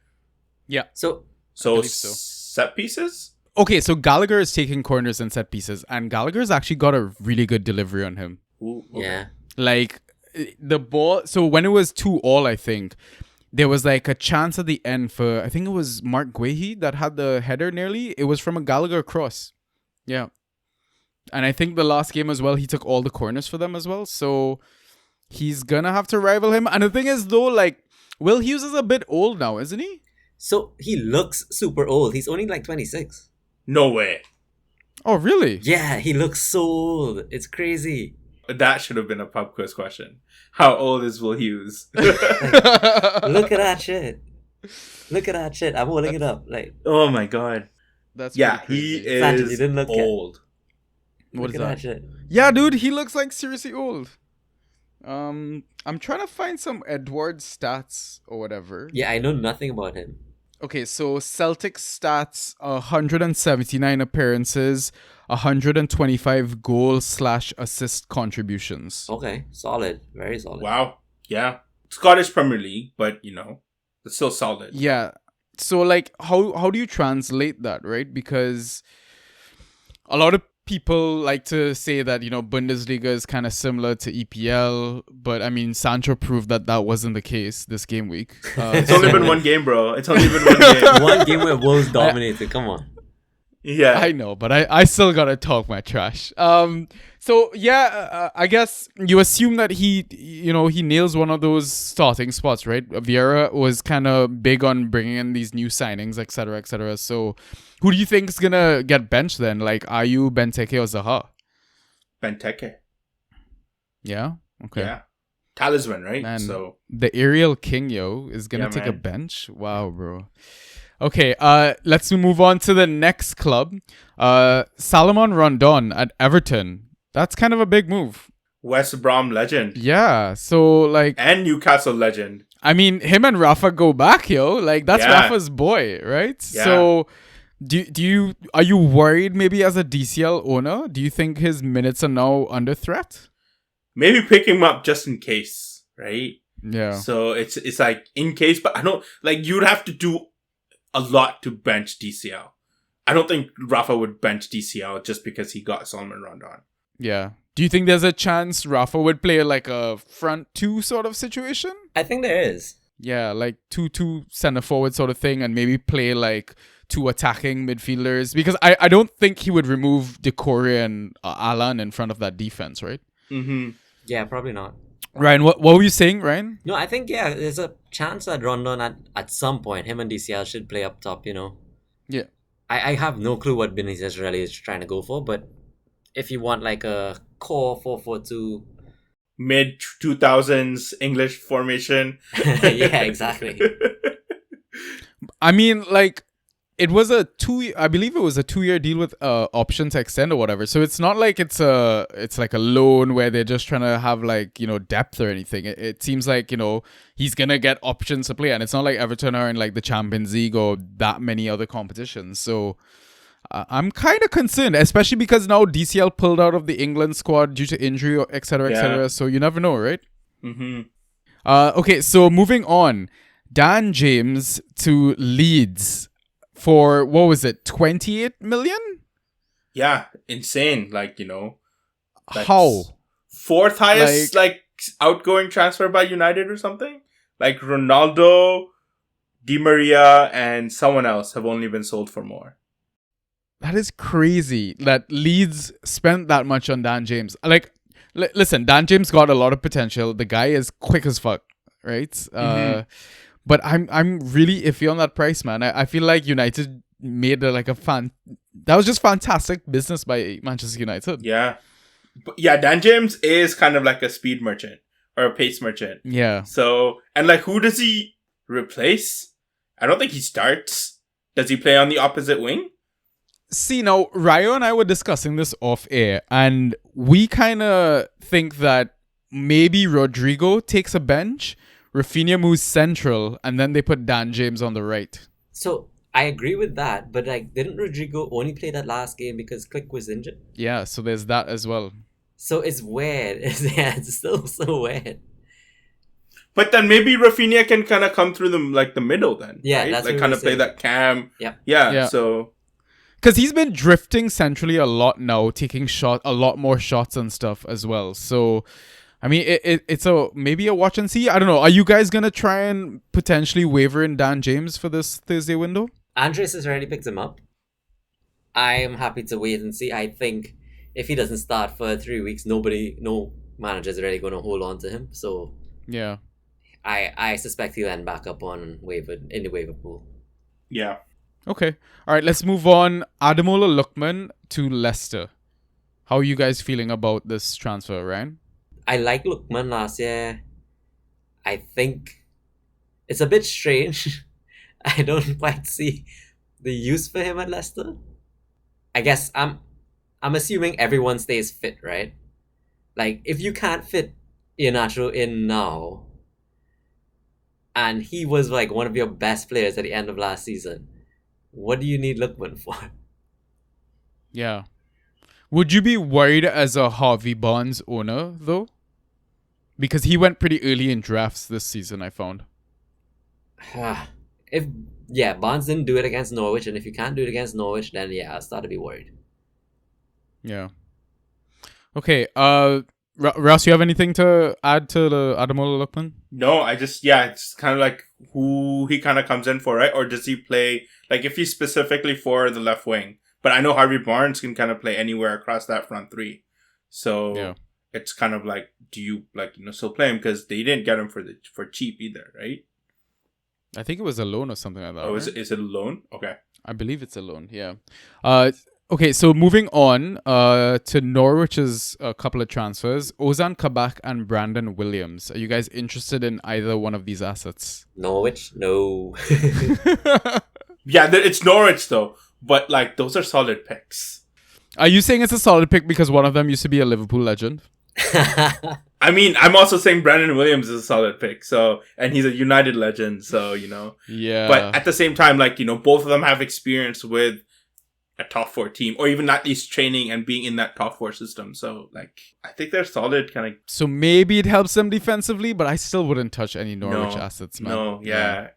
Yeah. So set pieces? Okay, so Gallagher is taking corners and set pieces, and Gallagher's actually got a really good delivery on him. Ooh, okay. Yeah. Like, the ball... So when it was 2-2, I think, there was like a chance at the end for, I think it was Mark Guehi that had the header nearly. It was from a Gallagher cross. Yeah. And I think the last game as well, he took all the corners for them as well. So he's going to have to rival him. And the thing is though, like, Will Hughes is a bit old now, isn't he? So he looks super old. He's only like 26. No way. Oh, really? Yeah, he looks so old. It's crazy. That should have been a pub quiz question. How old is Will Hughes? Look at that shit. Look at that shit. I'm holding it up. Like, Oh my god. That's Yeah, pretty he crazy. Sanchez, you is didn't look at- old. What look is at that? that shit. Yeah, dude, he looks like seriously old. I'm trying to find some Edward stats or whatever. Yeah, I know nothing about him. Okay, so Celtic stats: 179 appearances, 125 goal/assist contributions. Okay, solid. Very solid. Wow. Yeah. Scottish Premier League, but it's still solid. Yeah. So like, how do you translate that, right? Because a lot of people like to say that Bundesliga is kind of similar to EPL, but I mean Sancho proved that wasn't the case this game week. It's only been one game, bro. It's only been one game. One game where Wolves dominated. Come on. Yeah. I know, but I still gotta talk my trash. So yeah, I guess you assume that he nails one of those starting spots, right? Vieira was kind of big on bringing in these new signings, etc., etc. So who do you think is gonna get benched then? Like, are you Benteke or Zaha? Benteke. Yeah. Okay. Yeah. Talisman, right? Man, So the aerial king, is gonna Yeah, take a man. bench. Wow, bro. Okay, let's move on to the next club. Salomon Rondon at Everton. That's kind of a big move. West Brom legend. Yeah, so like, And Newcastle legend. I mean, him and Rafa go back, Like, that's Yeah. Rafa's boy, right? Yeah. So, are you worried maybe as a DCL owner? Do you think his minutes are now under threat? Maybe pick him up just in case, right? Yeah. So it's like in case, but I don't like you'd have to do a lot to bench DCL. I don't think Rafa would bench DCL just because he got Salomon Rondon. Yeah. Do you think there's a chance Rafa would play like a front two sort of situation? I think there is. Yeah, like 2-2 center forward sort of thing, and maybe play like two attacking midfielders, because I don't think he would remove Decore and Alan in front of that defense, right? Mm-hmm. Yeah, probably not. Ryan, what were you saying, Ryan? No, I think, yeah, there's a chance that Rondon at some point, him and DCL should play up top, Yeah. I have no clue what Benitez really is trying to go for, but if you want like a core 4-4-2... Mid 2000s English formation. Yeah, exactly. I mean, like, it was I believe it was a 2-year deal with option to extend or whatever. So it's not like it's like a loan where they're just trying to have like, depth or anything. It seems like, he's going to get options to play, and it's not like Everton are in like the Champions League or that many other competitions. So I'm kind of concerned, especially because now DCL pulled out of the England squad due to injury, or etc., etc. So you never know, right? Mm-hmm. Okay, so moving on. Dan James to Leeds for, what was it, 28 million? Yeah, insane. Like, that's How? fourth highest like outgoing transfer by United or something. Like Ronaldo, Di Maria, and someone else have only been sold for more. That is crazy that Leeds spent that much on Dan James. Like, listen, Dan James got a lot of potential. The guy is quick as fuck, right? Mm-hmm. But I'm really iffy on that price, man. I feel like United made that was just fantastic business by Manchester United. Yeah. But yeah, Dan James is kind of like a speed merchant or a pace merchant. Yeah. So, and like, who does he replace? I don't think he starts. Does he play on the opposite wing? See, now, Ryo and I were discussing this off air, and we kind of think that maybe Rodrigo takes a bench, Rafinha moves central, and then they put Dan James on the right. So I agree with that, but like, didn't Rodrigo only play that last game because Click was injured? Yeah, so there's that as well. So it's weird. It's still so weird. But then maybe Rafinha can kind of come through the middle then. Yeah, right? that's like what kind we of play were that cam. Yep. Yeah. So Because he's been drifting centrally a lot now, taking a lot more shots and stuff as well. So I mean, it's maybe a watch and see. I don't know. Are you guys gonna try and potentially waver in Dan James for this Thursday window? Andres has already picked him up. I am happy to wait and see. I think if he doesn't start for 3 weeks, no manager's really going to hold on to him. So Yeah. I suspect he'll end back up in the waiver pool. Yeah. Okay. All right. Let's move on. Ademola Lookman to Leicester. How are you guys feeling about this transfer, Ryan? I liked Lookman last year. I think it's a bit strange. I don't quite see the use for him at Leicester. I guess I'm assuming everyone stays fit, right? Like, if you can't fit Iheanacho in now, and he was like one of your best players at the end of last season, what do you need Lookman for? Yeah. Would you be worried as a Harvey Barnes owner, though? Because he went pretty early in drafts this season, I found. Barnes didn't do it against Norwich, and if you can't do it against Norwich, then yeah, I'll start to be worried. Yeah. Okay. Ross, you have anything to add to the Ademola Lookman? No, it's kind of like who he kind of comes in for, right? Or does he play, like, if he's specifically for the left wing? But I know Harvey Barnes can kind of play anywhere across that front three. So Yeah. it's kind of like, do you, like, still play him? Because they didn't get him for cheap either, right? I think it was a loan or something like that. Oh, right? is it a loan? Okay. I believe it's a loan, yeah. Okay, so moving on to Norwich's couple of transfers. Ozan Kabak and Brandon Williams. Are you guys interested in either one of these assets? Norwich? No. Yeah, it's Norwich, though. But, like, those are solid picks. Are you saying it's a solid pick because one of them used to be a Liverpool legend? I mean, I'm also saying Brandon Williams is a solid pick. So, and he's a United legend. So, Yeah. But at the same time, like, both of them have experience with a top 4 team, or even at least training and being in that top 4 system. So, like, I think they're solid kind of. So maybe it helps them defensively, but I still wouldn't touch any Norwich assets, man. No, yeah.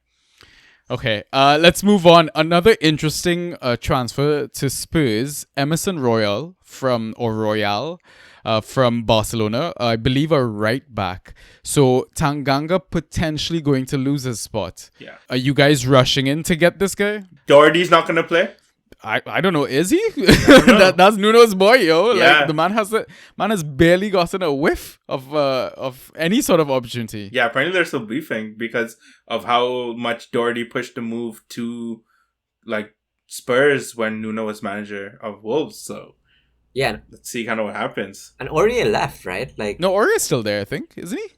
Okay, let's move on. Another interesting transfer to Spurs, Emerson Royal from Barcelona, I believe a right back. So Tanganga potentially going to lose his spot. Yeah. Are you guys rushing in to get this guy? Doherty's not going to play? I don't know. Is he? That's Nuno's boy, yo. Yeah. Like the man has barely gotten a whiff of any sort of opportunity. Yeah, apparently they're still beefing because of how much Doherty pushed the move to, like, Spurs when Nuno was manager of Wolves. So Yeah. let's see kind of what happens. And Aurier left, right? Like, No, Aurier is still there, I think, isn't he?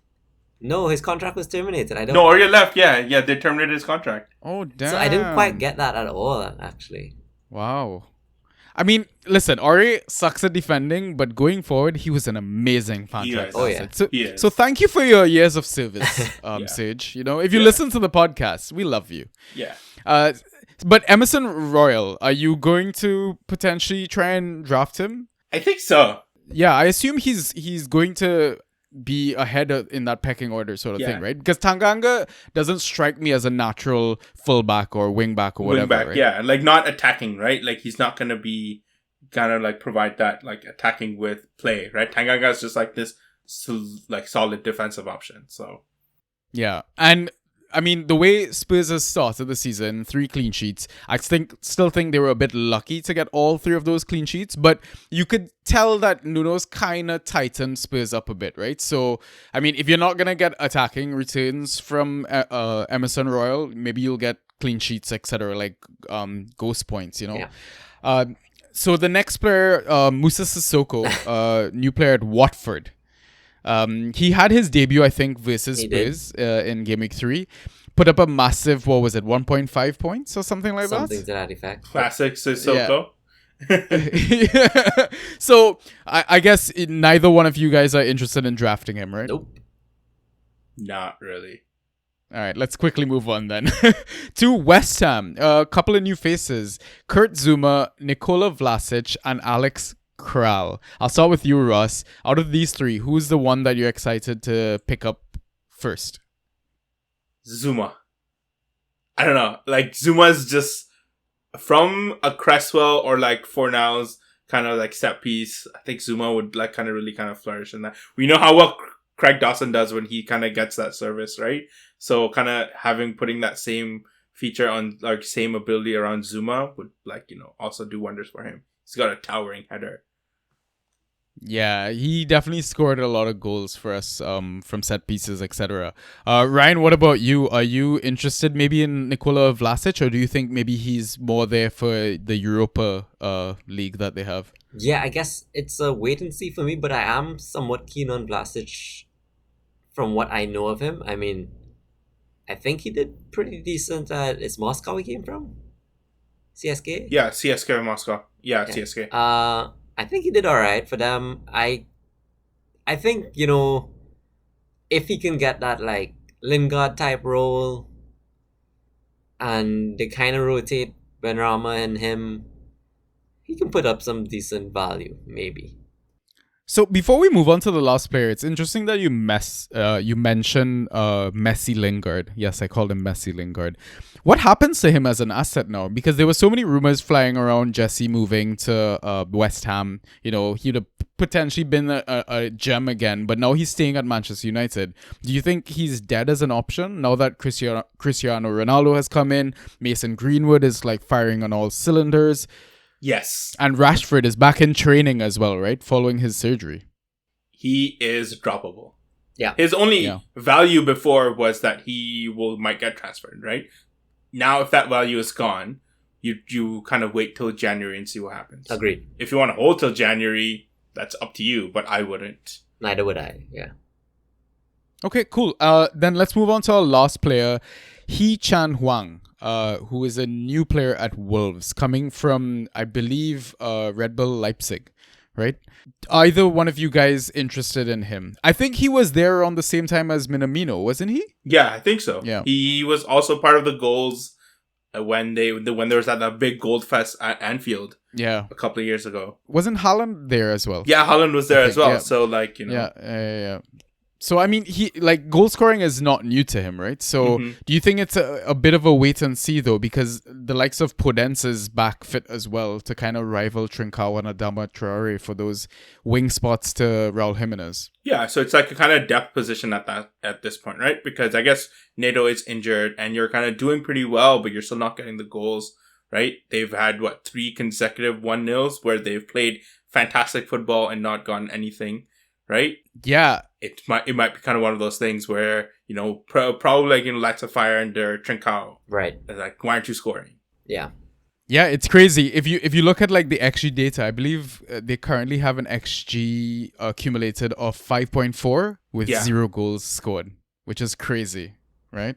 no, his contract was terminated. No, Aurier left. Yeah, they terminated his contract. Oh, damn. So I didn't quite get that at all, actually. Wow. I mean, listen, Aurier sucks at defending, but going forward, he was an amazing fan He is. Oh, yeah. He is. So thank you for your years of service, Yeah. Sage. If you listen to the podcast, we love you. Yeah. But Emerson Royal, are you going to potentially try and draft him? I think so. Yeah, I assume he's going to be ahead in that pecking order sort of thing, right? Because Tanganga doesn't strike me as a natural fullback or wingback or whatever. Wingback, right? yeah. Like, not attacking, right? Like, he's not going to be kind of like provide that, like, attacking with play, right? Tanganga is just like this, like, solid defensive option. So, Yeah. And I mean, the way Spurs has started the season, 3 clean sheets, I still think they were a bit lucky to get all 3 of those clean sheets, but you could tell that Nuno's kind of tightened Spurs up a bit, right? So, I mean, if you're not going to get attacking returns from Emerson Royal, maybe you'll get clean sheets, etc., like ghost points, Yeah. So the next player, Musa Sissoko, new player at Watford. He had his debut, I think, versus Spurs in Game Week 3. Put up a massive, 1.5 points or something like Something that? to that effect. classic Sissoko. Yeah. So, I guess neither one of you guys are interested in drafting him, right? Nope. Not really. All right, let's quickly move on then. To West Ham. A couple of new faces. Kurt Zuma, Nikola Vlasic, and Alex Kral. I'll start with you, Ross. Out of these 3, who's the one that you're excited to pick up first? Zuma. I don't know. Like, Zuma's just from a Cresswell or like Fornals kind of like set piece. I think Zuma would like kind of really kind of flourish in that. We know how well Craig Dawson does when he kind of gets that service, right? So kind of putting that same feature on, like, same ability around Zuma would, like, also do wonders for him. He's got a towering header. Yeah, he definitely scored a lot of goals for us from set pieces, etc. Ryan, what about you? Are you interested maybe in Nikola Vlasic, or do you think maybe he's more there for the Europa league that they have? Yeah, I guess it's a wait and see for me, but I am somewhat keen on Vlasic from what I know of him. I mean, I think he did pretty decent at... It's Moscow he came from? CSK? Yeah, CSK Moscow. Yeah, CSK. I think he did all right for them. I think, if he can get that, like, Lingard type role and they kind of rotate Benrahma and him, he can put up some decent value, maybe. So before we move on to the last player, it's interesting that you mention Messi Lingard. Yes, I called him Messi Lingard. What happens to him as an asset now? Because there were so many rumors flying around Jesse moving to West Ham. He'd have potentially been a gem again, but now he's staying at Manchester United. Do you think he's dead as an option now that Cristiano Ronaldo has come in? Mason Greenwood is like firing on all cylinders. Yes. And Rashford is back in training as well, right? Following his surgery. He is droppable. Yeah. His only value before was that he might get transferred, right? Now, if that value is gone, you kind of wait till January and see what happens. Agreed. If you want to hold till January, that's up to you, but I wouldn't. Neither would I, yeah. Okay, cool. Then let's move on to our last player, Hee Chan Huang. Who is a new player at Wolves, coming from, I believe, Red Bull Leipzig, right? Either one of you guys interested in him? I think he was there around the same time as Minamino, wasn't he? Yeah, I think so. Yeah. He was also part of the goals when there was that big gold fest at Anfield. Yeah. A couple of years ago. Wasn't Haaland there as well? Yeah, Haaland was there as well. Yeah. So, like, Yeah. So, I mean, he goal scoring is not new to him, right? So, do you think it's a bit of a wait and see, though? Because the likes of Podence is back fit as well to kind of rival Trincao and Adama Traore for those wing spots to Raul Jimenez. Yeah, so it's like a kind of depth position at this point, right? Because I guess Nato is injured and you're kind of doing pretty well, but you're still not getting the goals, right? They've had, 3 consecutive 1-0s where they've played fantastic football and not gotten anything, right? Yeah. It might be kind of one of those things where, probably like, lights of fire under Trincao. Right. Like, why aren't you scoring? Yeah. Yeah, it's crazy. If you look at like the XG data, I believe they currently have an XG accumulated of 5.4 with 0 goals scored, which is crazy, right?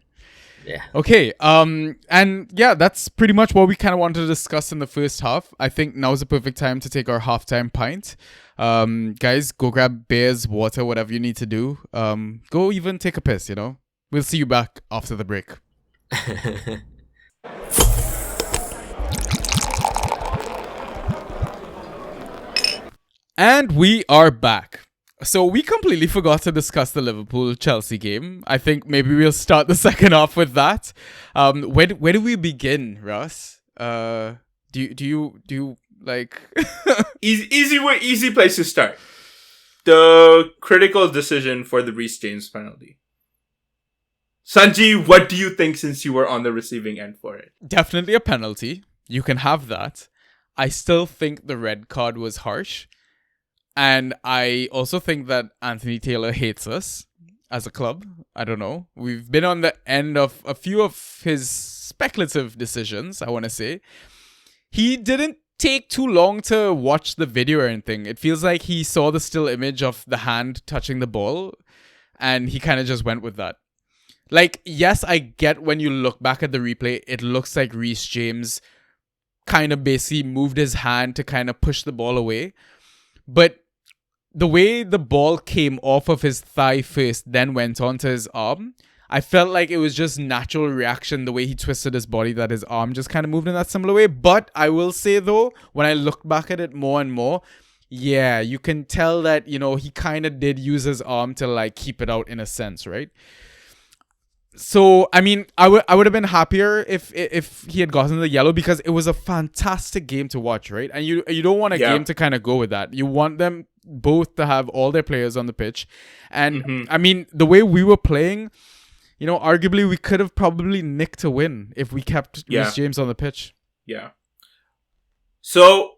Yeah. Okay. And yeah, that's pretty much what we kind of wanted to discuss in the first half. I think now's the perfect time to take our halftime pint. Guys, go grab beers, water, whatever you need to do. Go even take a piss, We'll see you back after the break. And we are back. So we completely forgot to discuss the Liverpool-Chelsea game. I think maybe we'll start the second half with that. Where do we begin, Russ? Do you like easy place to start. The critical decision for the Reece James penalty. Sanji, what do you think since you were on the receiving end for it? Definitely a penalty. You can have that. I still think the red card was harsh. And I also think that Anthony Taylor hates us as a club. I don't know. We've been on the end of a few of his speculative decisions, I want to say. He didn't take too long to watch the video or anything. It feels like he saw the still image of the hand touching the ball and he kind of just went with that. Like, yes, I get when you look back at the replay, it looks like Reece James kind of basically moved his hand to kind of push the ball away. But the way the ball came off of his thigh first, then went onto his arm, I felt like it was just natural reaction, the way he twisted his body, that his arm just kind of moved in that similar way. But I will say, though, when I look back at it more and more, yeah, you can tell that, he kind of did use his arm to, like, keep it out in a sense, right? So I mean, I would have been happier if he had gotten the yellow, because it was a fantastic game to watch, right? And you don't want a game to kind of go with that. You want them both to have all their players on the pitch, and I mean, the way we were playing, you know, arguably we could have probably nicked a win if we kept Reece James on the pitch. Yeah. So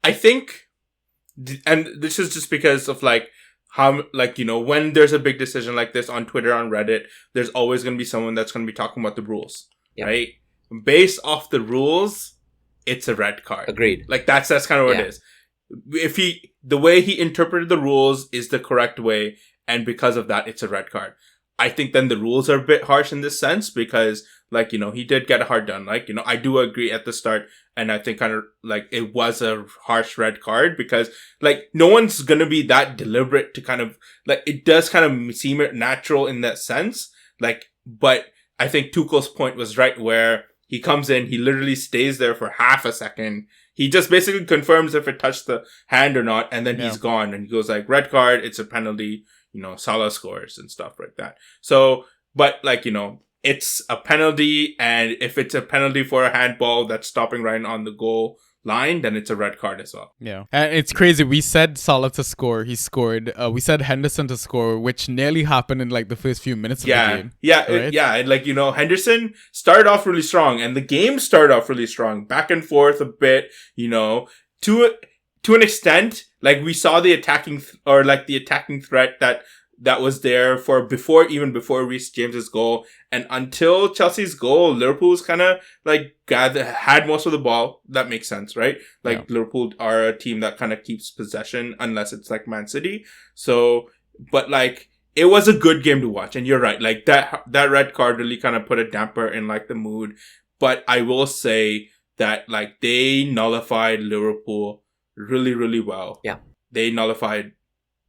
I think, and this is just because of like how, like, you know, when there's a big decision like this on Twitter, on Reddit, there's always going to be someone that's going to be talking about the rules, right? Based off the rules, it's a red card. Agreed. Like that's kind of what it is. If the way he interpreted the rules is the correct way, and because of that, it's a red card. I think then the rules are a bit harsh in this sense because, like, you know, he did get a hard done. Like, you know, I do agree at the start, and I think kind of like it was a harsh red card because, like, no one's gonna be that deliberate to kind of, like, it does kind of seem natural in that sense. Like, but I think Tuchel's point was right where he comes in, he literally stays there for half a second. He just basically confirms if it touched the hand or not, and then he's gone, and he goes like, red card, it's a penalty. You know, Salah scores and stuff like that. So, but like, you know, it's a penalty, and if it's a penalty for a handball that's stopping right on the goal line, then it's a red card as well. Yeah. And it's crazy. We said Salah to score. He scored. We said Henderson to score, which nearly happened in like the first few minutes of the game. Yeah. And like, you know, Henderson started off really strong, and the game started off really strong, back and forth a bit, you know, to an extent. Like we saw the attacking threat that was there before Reece James's goal, and until Chelsea's goal, Liverpool was kind of like had most of the ball. That makes sense, right? Like Liverpool are a team that kind of keeps possession unless it's like Man City. So, but like it was a good game to watch, and you're right. Like that red card really kind of put a damper in like the mood. But I will say that like they nullified Liverpool really, really well. Yeah. They nullified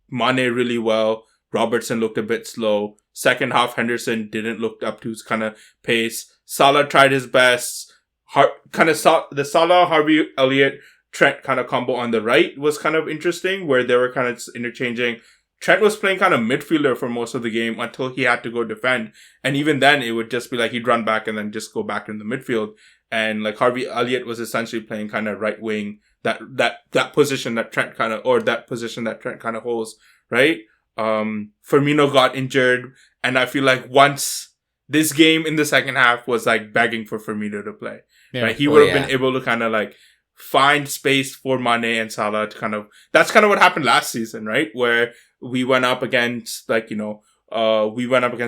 Mane really well. Robertson looked a bit slow. Second half, Henderson didn't look up to his kind of pace. Salah tried his best. The Salah, Harvey Elliott, Trent kind of combo on the right was kind of interesting, where they were kind of interchanging. Trent was playing kind of midfielder for most of the game until he had to go defend. And even then, it would just be like he'd run back and then just go back in the midfield. And like Harvey Elliott was essentially playing kind of right wing, that position that Trent kind of holds, right? Firmino got injured, and I feel like once this game in the second half was like begging for Firmino to play, right? He would have been able to kind of like find space for Mane and Salah to kind of, that's kind of what happened last season, right? Where we went up against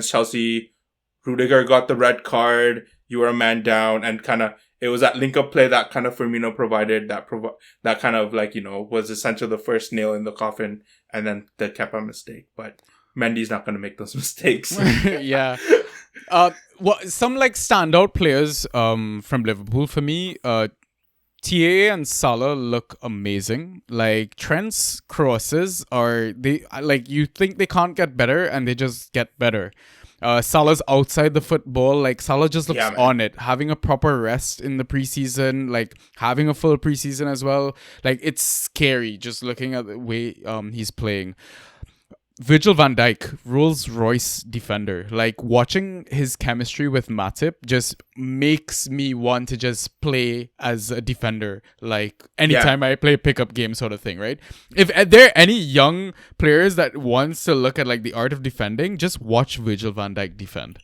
Chelsea, Rudiger got the red card, you were a man down, and kind of, it was that link-up play that kind of Firmino provided that kind of like, you know, was essentially the first nail in the coffin, and then the Kepa mistake. But Mendy's not going to make those mistakes. Yeah. Some like standout players from Liverpool for me, TA and Salah look amazing. Like Trent's crosses you think they can't get better, and they just get better. Salah's outside the football, like Salah just looks on it, having a proper rest in the preseason, like having a full preseason as well. Like it's scary just looking at the way he's playing. Virgil van Dijk, Rolls-Royce defender. Like watching his chemistry with Matip just makes me want to just play as a defender. Like anytime I play pickup game sort of thing, right? If there are any young players that wants to look at like the art of defending, just watch Virgil van Dijk defend.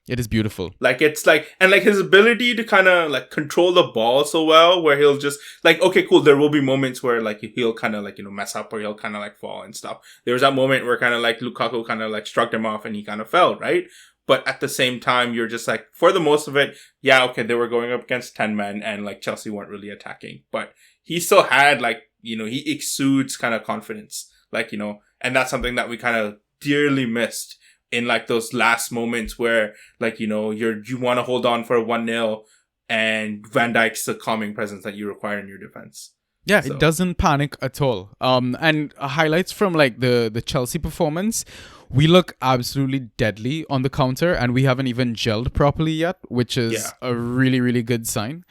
It is beautiful. Like, it's like, and like his ability to kind of like control the ball so well, where he'll just like, okay, cool. There will be moments where like he'll kind of like, you know, mess up, or he'll kind of like fall and stuff. There was that moment where kind of like Lukaku kind of like struck him off and he kind of fell, right? But at the same time, you're just like, for the most of it, yeah, okay, they were going up against 10 men and like Chelsea weren't really attacking, but he still had like, you know, he exudes kind of confidence, like, you know, and that's something that we kind of dearly missed in like those last moments where like, you know, you want to hold on for 1-0 and Van Dijk's the calming presence that you require in your defense. Yeah, so. It doesn't panic at all. And highlights from like the Chelsea performance, we look absolutely deadly on the counter, and we haven't even gelled properly yet, which is a really, really good sign.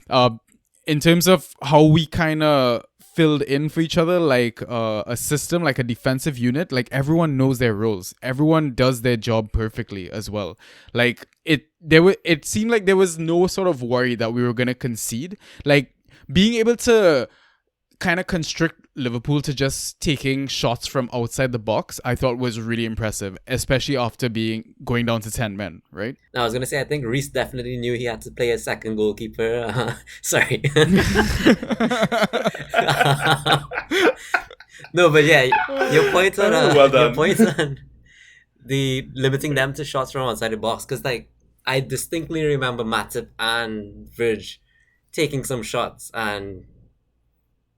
In terms of how we kind of filled in for each other like a system, like a defensive unit. Like everyone knows their roles. Everyone does their job perfectly as well. Like it seemed like there was no sort of worry that we were gonna concede. Like being able to kind of constrict Liverpool to just taking shots from outside the box, I thought was really impressive, especially after going down to 10 men, right? I was gonna say, I think Reece definitely knew he had to play a second goalkeeper. Sorry. No, but yeah, your points on Well done. your points on the limiting them to shots from outside the box, because like I distinctly remember Matip and Virg taking some shots, and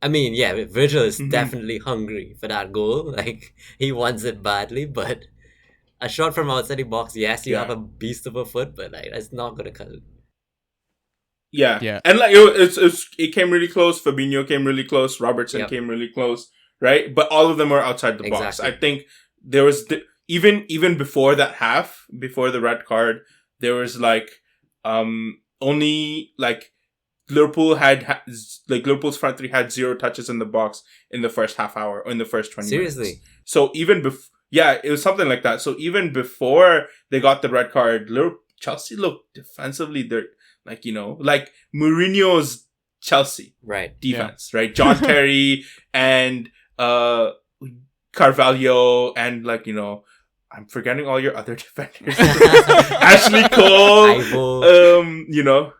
I mean, yeah, Virgil is definitely hungry for that goal. Like, he wants it badly, but a shot from outside the box, yes, you have a beast of a foot, but like that's not gonna cut it. Yeah. And like it came really close. Fabinho came really close. Robertson came really close, right? But all of them were outside the box. I think there was even before that half, before the red card, there was like only like Liverpool's front three had 0 touches in the box in the first half hour or in the first 20 minutes. Seriously? So even it was something like that. So even before they got the red card, Chelsea looked defensively, like, you know, like Mourinho's Chelsea defense, right? John Terry and Carvalho and, like, you know, I'm forgetting all your other defenders. Ashley Cole, you know,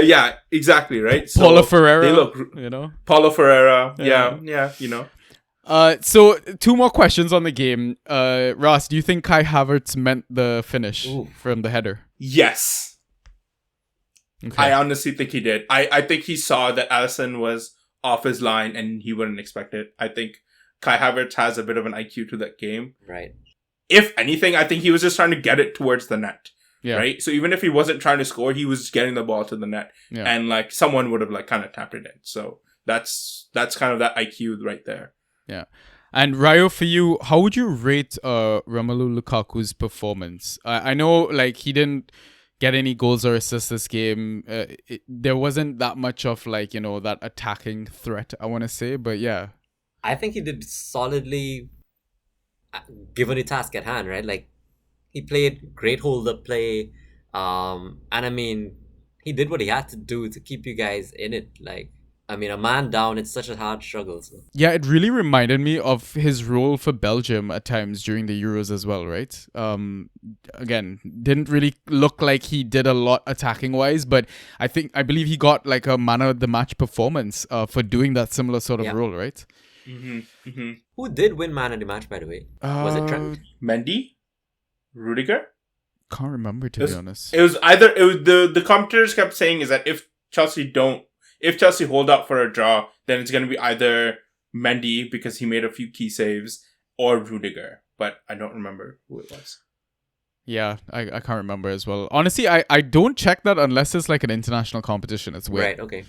yeah, exactly, right. So Paulo Ferreira, they look, you know, Paulo Ferreira, yeah, you know. So 2 more questions on the game. Ross, do you think Kai Havertz meant the finish from the header? Yes. Okay. I honestly think he did. I think he saw that Alisson was off his line and he wouldn't expect it. I think Kai Havertz has a bit of an IQ to that game. Right. If anything, I think he was just trying to get it towards the net. Yeah. Right? So even if he wasn't trying to score, he was getting the ball to the net. Yeah. And like someone would have like kind of tapped it in. So that's kind of that IQ right there. Yeah. And Ryo, for you, how would you rate Romelu Lukaku's performance? I know like he didn't get any goals or assists this game. There wasn't that much of like, you know, that attacking threat, I want to say. But yeah. I think he did solidly given the task at hand, right? Like, he played great hold-up play. And I mean, he did what he had to do to keep you guys in it. Like, I mean, a man down, it's such a hard struggle. So. Yeah, it really reminded me of his role for Belgium at times during the Euros as well, right? Again, didn't really look like he did a lot attacking-wise, but I believe he got like a man of the match performance for doing that similar sort of role, right? Mm-hmm. Mm-hmm. Who did win man of the match, by the way? Was it Trent? Mendy? Rudiger? Can't remember, to be honest. It was either the commentators kept saying is that if Chelsea hold out for a draw, then it's going to be either Mendy because he made a few key saves or Rudiger, but I don't remember who it was. Yeah, I can't remember as well. Honestly, I don't check that unless it's like an international competition. It's weird. Right,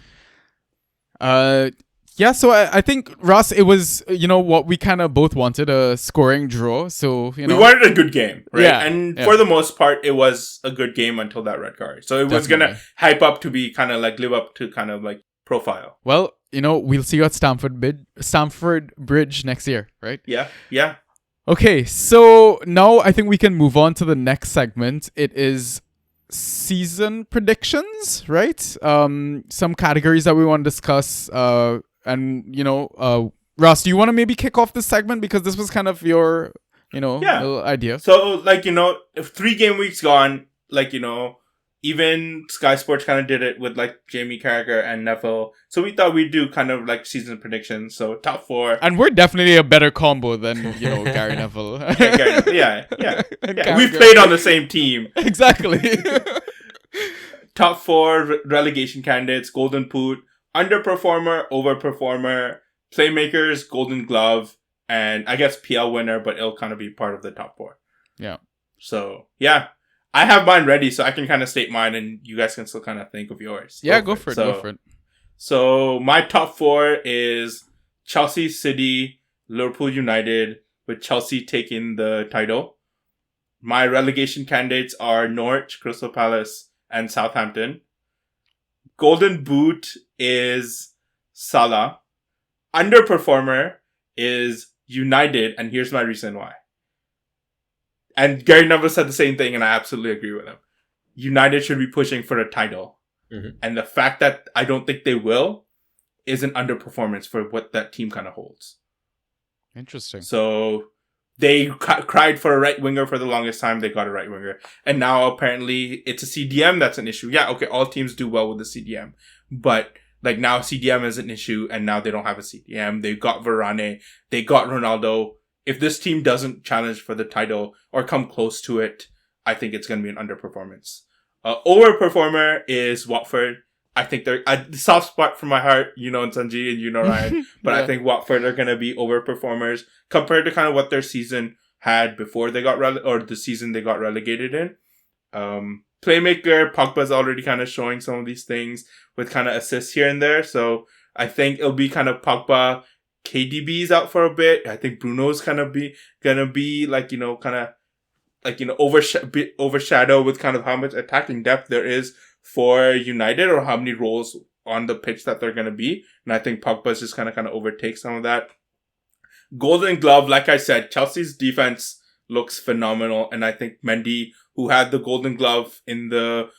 okay. Yeah, so I think, Ross, it was, you know, what we kind of both wanted, a scoring draw. So, you know. We wanted a good game, right? Yeah, and for the most part, it was a good game until that red card. So it was going to hype up to be kind of like live up to kind of like profile. Well, you know, we'll see you at Stamford Bridge next year, right? Yeah. Okay, so now I think we can move on to the next segment. It is season predictions, right? Some categories that we want to discuss. And, you know, Ross, do you want to maybe kick off this segment? Because this was kind of your, you know, little idea. So, like, you know, if 3 game weeks gone, like, you know, even Sky Sports kind of did it with, like, Jamie Carragher and Neville. So we thought we'd do kind of, like, season predictions. So, top 4. And we're definitely a better combo than, you know, Gary Neville. Yeah. We've played on the same team. Exactly. Top 4 relegation candidates, Golden Boot, underperformer, overperformer, Playmakers, Golden Glove, and I guess PL winner, but it'll kind of be part of the top 4. Yeah. So, yeah. I have mine ready, so I can kind of state mine, and you guys can still kind of think of yours. Yeah, go for it. So, my top 4 is Chelsea, City, Liverpool United, with Chelsea taking the title. My relegation candidates are Norwich, Crystal Palace, and Southampton. Golden Boot is Salah. underperformer is United, and here's my reason why. And Gary Neville said the same thing, and I absolutely agree with him. United should be pushing for a title. Mhm. And the fact that I don't think they will is an underperformance for what that team kind of holds. Interesting. So they cried for a right winger for the longest time. They got a right winger. And now apparently it's a CDM that's an issue. Yeah, okay, all teams do well with the CDM. But like now CDM is an issue, and now they don't have a CDM. They got Varane. They got Ronaldo. If this team doesn't challenge for the title or come close to it, I think it's going to be an underperformance. Overperformer is Watford. I think they're a soft spot for my heart, you know, Sanji and you know Ryan. But Yeah. I think Watford are going to be overperformers compared to kind of what their season had before they got or the season they got relegated in. Playmaker, Pogba's already kind of showing some of these things with kind of assists here and there. So I think it'll be kind of Pogba, KDB's out for a bit. I think Bruno's kind of gonna be like, you know, kind of like, you know, overshadow with kind of how much attacking depth there is for United or how many roles on the pitch that they're going to be. And I think Pogba's just kind of overtake some of that. Golden Glove, like I said, Chelsea's defense looks phenomenal. And I think Mendy, who had the Golden Glove in the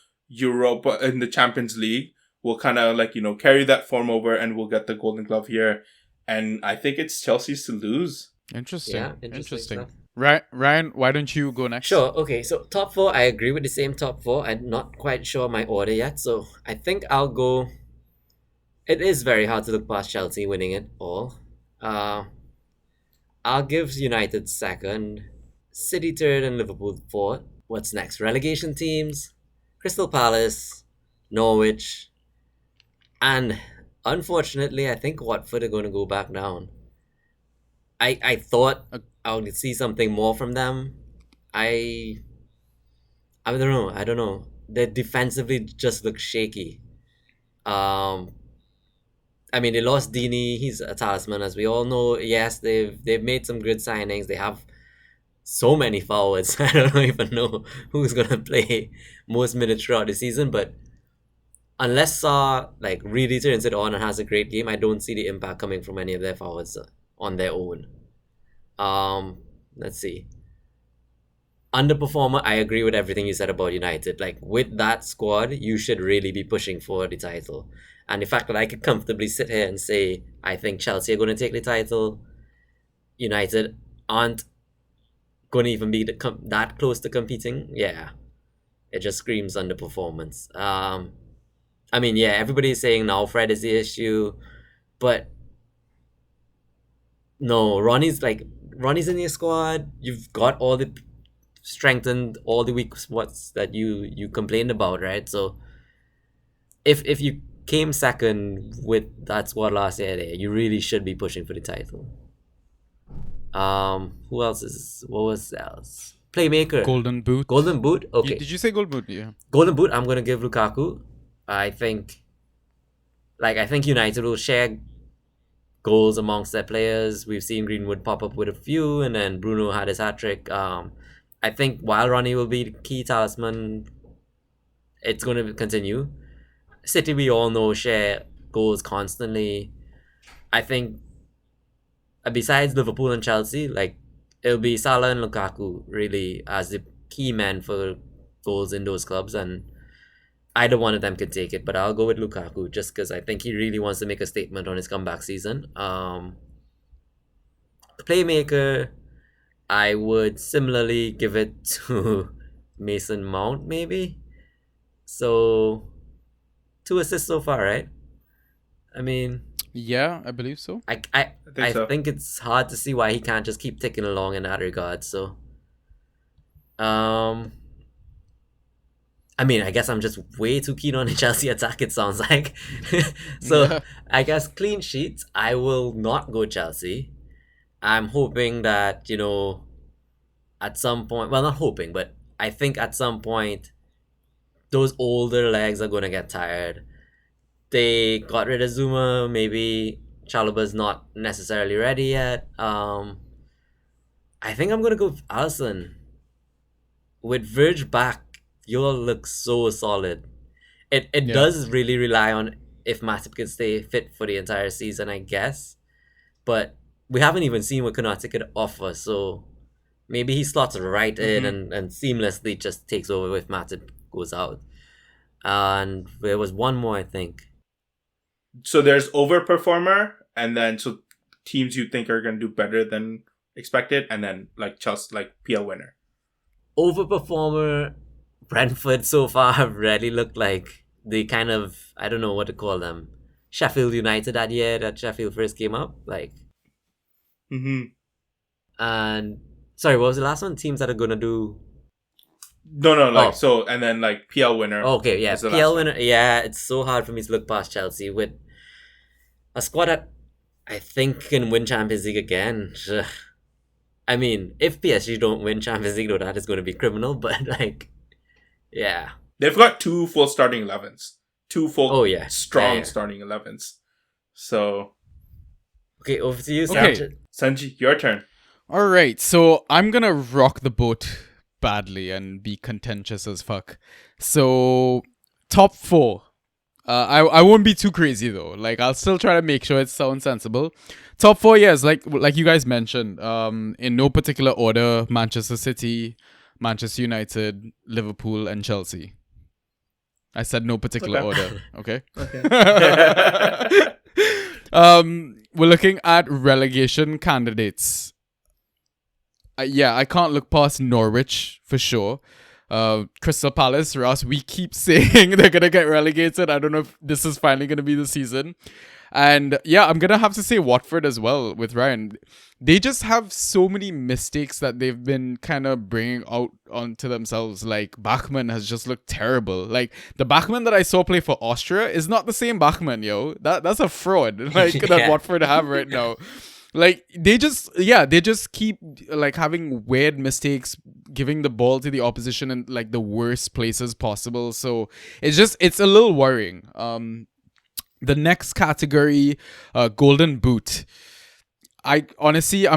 Champions League, will kind of like, you know, carry that form over and we'll get the Golden Glove here. And I think it's Chelsea's to lose. Interesting. Yeah, interesting stuff. Ryan, why don't you go next? Sure. Okay. So top four, I agree with the same top four. I'm not quite sure my order yet, so I think I'll go. It is very hard to look past Chelsea winning it all. I'll give United second, City third, and Liverpool fourth. What's next? Relegation teams: Crystal Palace, Norwich, and unfortunately, I think Watford are going to go back down. I thought I would see something more from them. I don't know. They defensively just look shaky. I mean, they lost Dini. He's a talisman, as we all know. Yes, they've made some good signings. They have so many forwards. I don't even know who's gonna play most minutes throughout the season. But unless Saw like really turns it on and has a great game, I don't see the impact coming from any of their forwards on their own. Let's see. Underperformer, I agree with everything you said about United. Like, with that squad, you should really be pushing for the title. And the fact that I could comfortably sit here and say, I think Chelsea are going to take the title, United aren't going to even be that close to competing, yeah, it just screams underperformance. I mean, yeah, everybody's saying now Fred is the issue, but no, Ronnie's in your squad. You've got all the strengthened all the weak spots that you complained about, right? So if you came second with that squad last year, you really should be pushing for the title. Who else is? What was else? Playmaker. Golden Boot. Golden Boot. Okay. Did you say Golden Boot? Yeah. Golden Boot. I'm gonna give Lukaku. I think United will share goals amongst their players. We've seen Greenwood pop up with a few, and then Bruno had his hat-trick. I think while Ronnie will be the key talisman, it's going to continue. City, we all know, share goals constantly. I think besides Liverpool and Chelsea, like, it'll be Salah and Lukaku really as the key men for goals in those clubs, and either one of them can take it, but I'll go with Lukaku just because I think he really wants to make a statement on his comeback season. Playmaker, I would similarly give it to Mason Mount, maybe. So 2 assists so far, right? I mean, yeah, I believe so. I so. think it's hard to see why he can't just keep ticking along in that regard. So, I mean, I guess I'm just way too keen on the Chelsea attack, it sounds like. So, Yeah. I guess clean sheets, I will not go Chelsea. I'm hoping that, at some point, well, not hoping, but I think at some point, those older legs are going to get tired. They got rid of Zuma, maybe Chalobah's not necessarily ready yet. I think I'm going to go with Alisson. With Verge back, you'll look so solid. It Yeah. does really rely on if Matip can stay fit for the entire season, I guess. but we haven't even seen what Konate could offer. So maybe he slots right in and seamlessly just takes over if Matip goes out. And there was one more, I think. So there's overperformer, and then so teams you think are going to do better than expected, and then like Chelsea, like PL winner. Overperformer, Brentford so far have really looked like the kind of, I don't know what to call them, Sheffield United that year that Sheffield first came up. Like, and sorry, what was the last one? Teams that are going to do. No, so, and then like PL winner. Okay, yeah, PL winner. Yeah, it's so hard for me to look past Chelsea with a squad that I think can win Champions League again. I mean, if PSG don't win Champions League, though, that is going to be criminal, but like, yeah. They've got 2 full starting 11s. 2 full strong starting 11s. So. Okay, over to you, Sanji, your turn. All right, so I'm going to rock the boat badly and be contentious as fuck. So, top 4. I won't be too crazy though. Like, I'll still try to make sure it sounds sensible. Top 4 years, like you guys mentioned, in no particular order: Manchester City, Manchester United, Liverpool, and Chelsea. I said no particular order. Okay. We're looking at relegation candidates. I can't look past Norwich for sure. Crystal Palace, Ross, we keep saying they're going to get relegated. I don't know if this is finally going to be the season. And yeah, I'm going to have to say Watford as well with Ryan. They just have so many mistakes that they've been kind of bringing out onto themselves. Like, Bachmann has just looked terrible. Like, the Bachmann that I saw play for Austria is not the same Bachmann, yo. That's a fraud, like, that Watford have right now. Like, they just keep like having weird mistakes, giving the ball to the opposition in like the worst places possible. So it's a little worrying. The next category, Golden Boot. I'm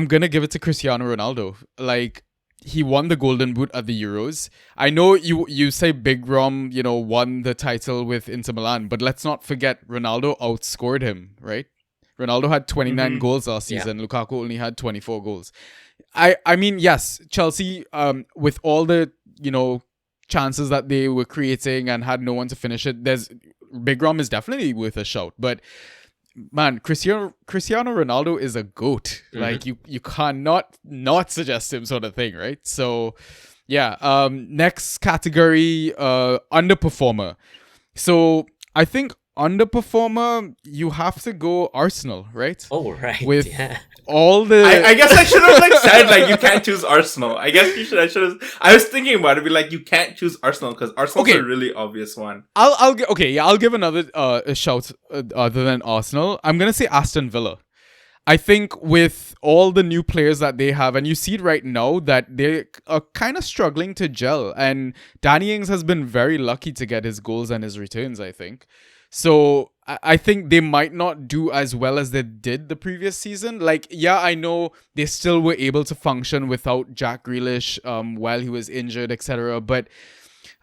gonna give it to Cristiano Ronaldo. Like, he won the Golden Boot at the Euros. I know you say Big Rom, won the title with Inter Milan, but let's not forget Ronaldo outscored him, right? Ronaldo had 29 goals last season. Yeah. Lukaku only had 24 goals. I mean, yes, Chelsea, with all the, chances that they were creating and had no one to finish it, Big Rom is definitely worth a shout. But man, Cristiano Ronaldo is a GOAT. Like, you cannot not suggest him, sort of thing, right? So yeah, next category, underperformer. So I think underperformer, you have to go Arsenal, right? Oh, right. With all the... I guess I should have said you can't choose Arsenal. I guess you should. I was thinking about it, be like, you can't choose Arsenal because Arsenal's a really obvious one. I'll give another a shout other than Arsenal. I'm gonna say Aston Villa. I think with all the new players that they have, and you see it right now that they are kind of struggling to gel, and Danny Ings has been very lucky to get his goals and his returns, I think. So I think they might not do as well as they did the previous season. Like, yeah, I know they still were able to function without Jack Grealish while he was injured, etc. But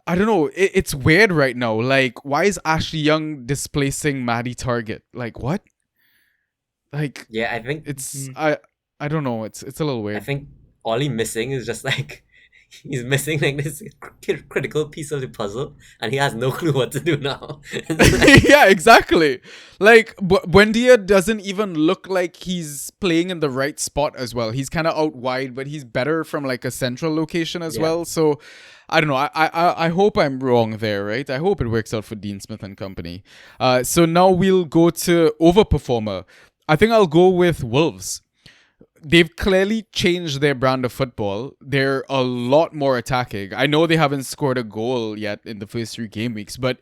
I don't know. It's weird right now. Like, why is Ashley Young displacing Maddie Target? Like, what? Like, yeah, I think it's I don't know. It's a little weird. I think all he's missing is just like, he's missing like this critical piece of the puzzle, and he has no clue what to do now. Yeah, exactly. Like, Buendia doesn't even look like he's playing in the right spot as well. He's kind of out wide, but he's better from like a central location as well. So I don't know. I hope I'm wrong there, right? I hope it works out for Dean Smith and company. So now we'll go to overperformer. I think I'll go with Wolves. They've clearly changed their brand of football. They're a lot more attacking. I know they haven't scored a goal yet in the first 3 game weeks, but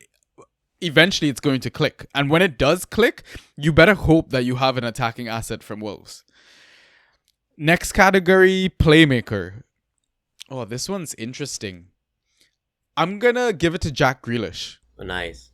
eventually it's going to click. And when it does click, you better hope that you have an attacking asset from Wolves. Next category, Playmaker. Oh, this one's interesting. I'm gonna give it to Jack Grealish. Oh, nice.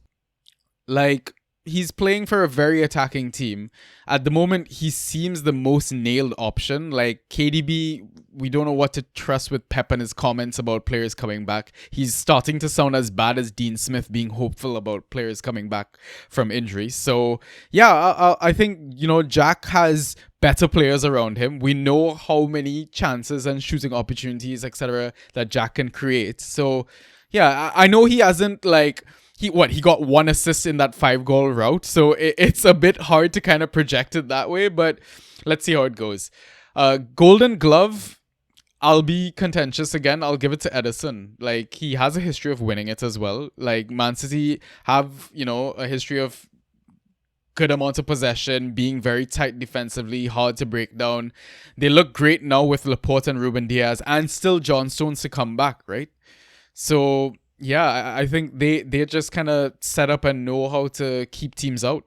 Like, he's playing for a very attacking team. At the moment, he seems the most nailed option. Like KDB, we don't know what to trust with Pep and his comments about players coming back. He's starting to sound as bad as Dean Smith being hopeful about players coming back from injury. So yeah, I think, Jack has better players around him. We know how many chances and shooting opportunities, etc., that Jack can create. So yeah, I know he hasn't he got 1 assist in that 5-goal route, so it's a bit hard to kind of project it that way, but let's see how it goes. Golden Glove, I'll be contentious again. I'll give it to Edison. Like, he has a history of winning it as well. Like, Man City have, a history of good amount of possession, being very tight defensively, hard to break down. They look great now with Laporte and Ruben Diaz, and still John Stones to come back, right? So yeah, I think they just kind of set up and know how to keep teams out.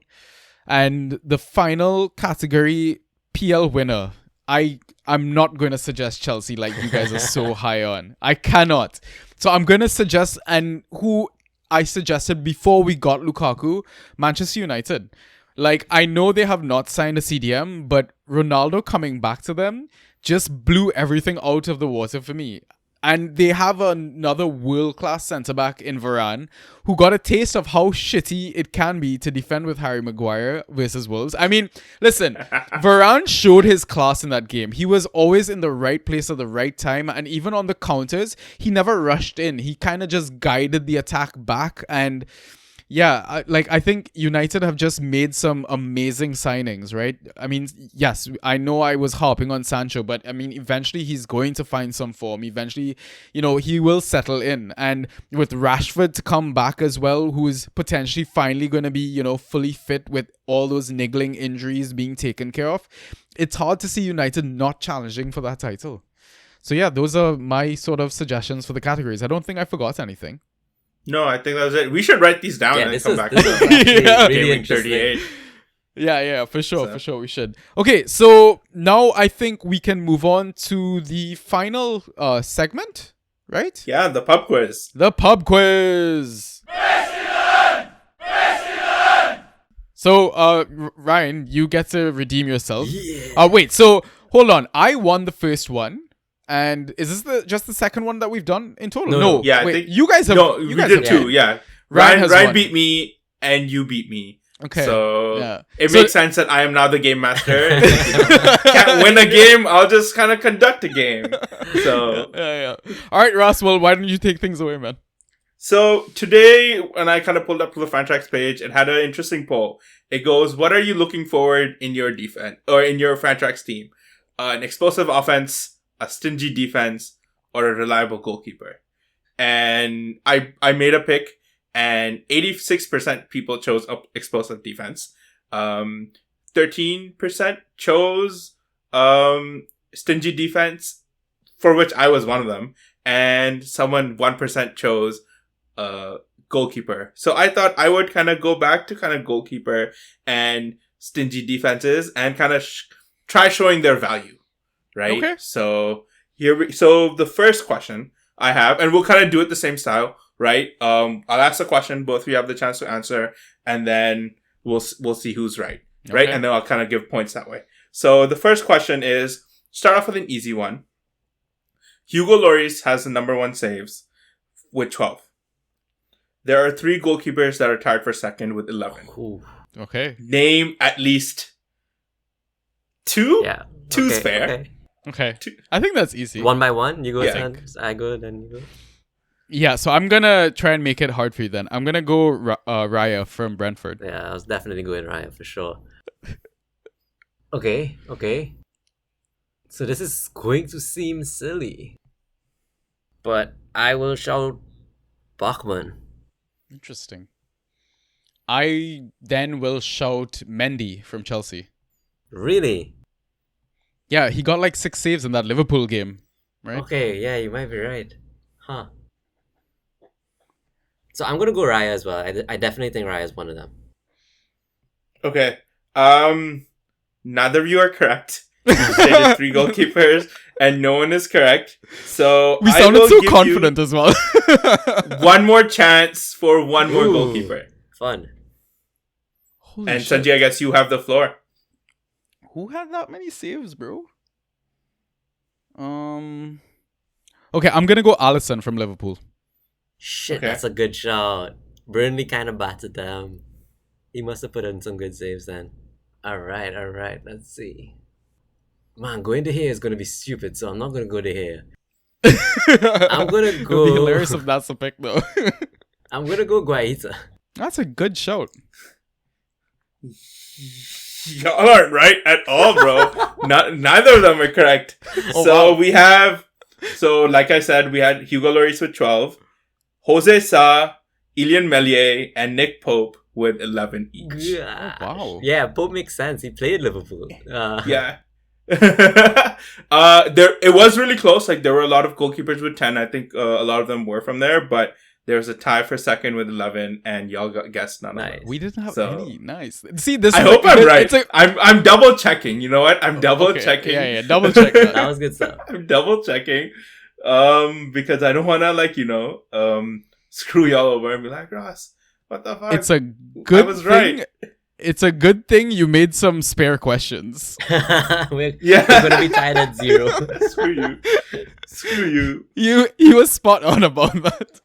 And the final category, PL winner. I'm not going to suggest Chelsea like you guys are so high on. I cannot. So I'm going to suggest, and who I suggested before we got Lukaku, Manchester United. Like, I know they have not signed a CDM, but Ronaldo coming back to them just blew everything out of the water for me. And they have another world-class centre-back in Varane who got a taste of how shitty it can be to defend with Harry Maguire versus Wolves. I mean, listen, Varane showed his class in that game. He was always in the right place at the right time. And even on the counters, he never rushed in. He kind of just guided the attack back. And yeah, I think United have just made some amazing signings, right? I mean, yes, I know I was harping on Sancho, but I mean, eventually he's going to find some form. Eventually, he will settle in. And with Rashford to come back as well, who's potentially finally going to be, fully fit with all those niggling injuries being taken care of, it's hard to see United not challenging for that title. So yeah, those are my sort of suggestions for the categories. I don't think I forgot anything. No, I think that was it. We should write these down and come back. This is actually really Gaming interesting. 38. Yeah, for sure, we should. Okay, so now I think we can move on to the final segment, right? Yeah, the pub quiz. The pub quiz. So, Ryan, you get to redeem yourself. Yeah. Wait, so hold on. I won the first one. And is this just the second one that we've done in total? No. Yeah, wait, I think you guys have. No, you we guys did have 2. Yeah, Ryan has Ryan won. beat me and you beat me. Okay. So it makes sense that I am now the game master. Can't win a game. I'll just kind of conduct a game. So yeah. All right, Ross. Well, why don't you take things away, man? So today, when I kind of pulled up the Fantrax page, it had an interesting poll. It goes, "What are you looking forward in your defense or in your Fantrax team? An explosive offense, a stingy defense, or a reliable goalkeeper?" And I made a pick, and 86% people chose explosive defense. 13% chose stingy defense, for which I was one of them, and 1% chose goalkeeper. So I thought I would kind of go back to kind of goalkeeper and stingy defenses and kind of try showing their value, right? Okay. So so the first question I have, and we'll kind of do it the same style, right? I'll ask a question, both of you have the chance to answer, and then we'll see who's right, right? Okay. And then I'll kind of give points that way. So the first question is, start off with an easy one. Hugo Lloris has the number 1 saves with 12. There are 3 goalkeepers that are tied for second with 11. Ooh. Okay. Name at least 2? Yeah. 2's Okay, fair. Okay. I think that's easy. One by one, you go, Yeah. Sans, I go, then you go. Yeah, so I'm gonna try and make it hard for you then. I'm gonna go Raya from Brentford. Yeah, I was definitely going Ryan for sure. Okay. So this is going to seem silly, but I will shout Bachmann. Interesting. I then will shout Mendy from Chelsea. Really? Yeah, he got like 6 saves in that Liverpool game, right? Okay, yeah, you might be right. Huh. So I'm gonna go Raya as well. I definitely think Raya is one of them. Okay. Neither of you are correct. You stated 3 goalkeepers, and no one is correct. So We I sounded will so give confident as well. you one more chance for one more Ooh. goalkeeper. Fun. Holy And shit. Sanjay, I guess you have the floor. Who had that many saves, bro? Okay, I'm gonna go Alisson from Liverpool. Shit, Okay. that's a good shot. Burnley kind of battered them. He must have put in some good saves then. Alright, let's see. Man, going to here is going to be stupid, so I'm not going to go to here. I'm gonna It'd be go- hilarious if that's the pick, though. I'm going to go Guaita. That's a good shout. Y'all aren't right at all, bro. Neither of them are correct. Oh, So wow. we have, like I said, we had Hugo Lloris with 12, Jose Sa, Ilian Melier, and Nick Pope with 11 each. Gosh. wow. Yeah, Pope makes sense. He played Liverpool. Yeah. It was really close. Like, there were a lot of goalkeepers with 10. I think a lot of them were from there, but there was a tie for second with 11, and y'all guessed none of Nice. them. We didn't have So- any. Nice. See, this I is hope like- I'm right. It's a, I'm double checking. You know what? I'm double okay, checking. Yeah, double check that. That was good stuff. I'm double checking. Because I don't want to screw y'all over and be like, Ross, what the fuck? It's a good was thing. right. It's a good thing you made some spare questions. we're Yeah. going to be tied at 0. Screw you. Screw you. You was spot on about that.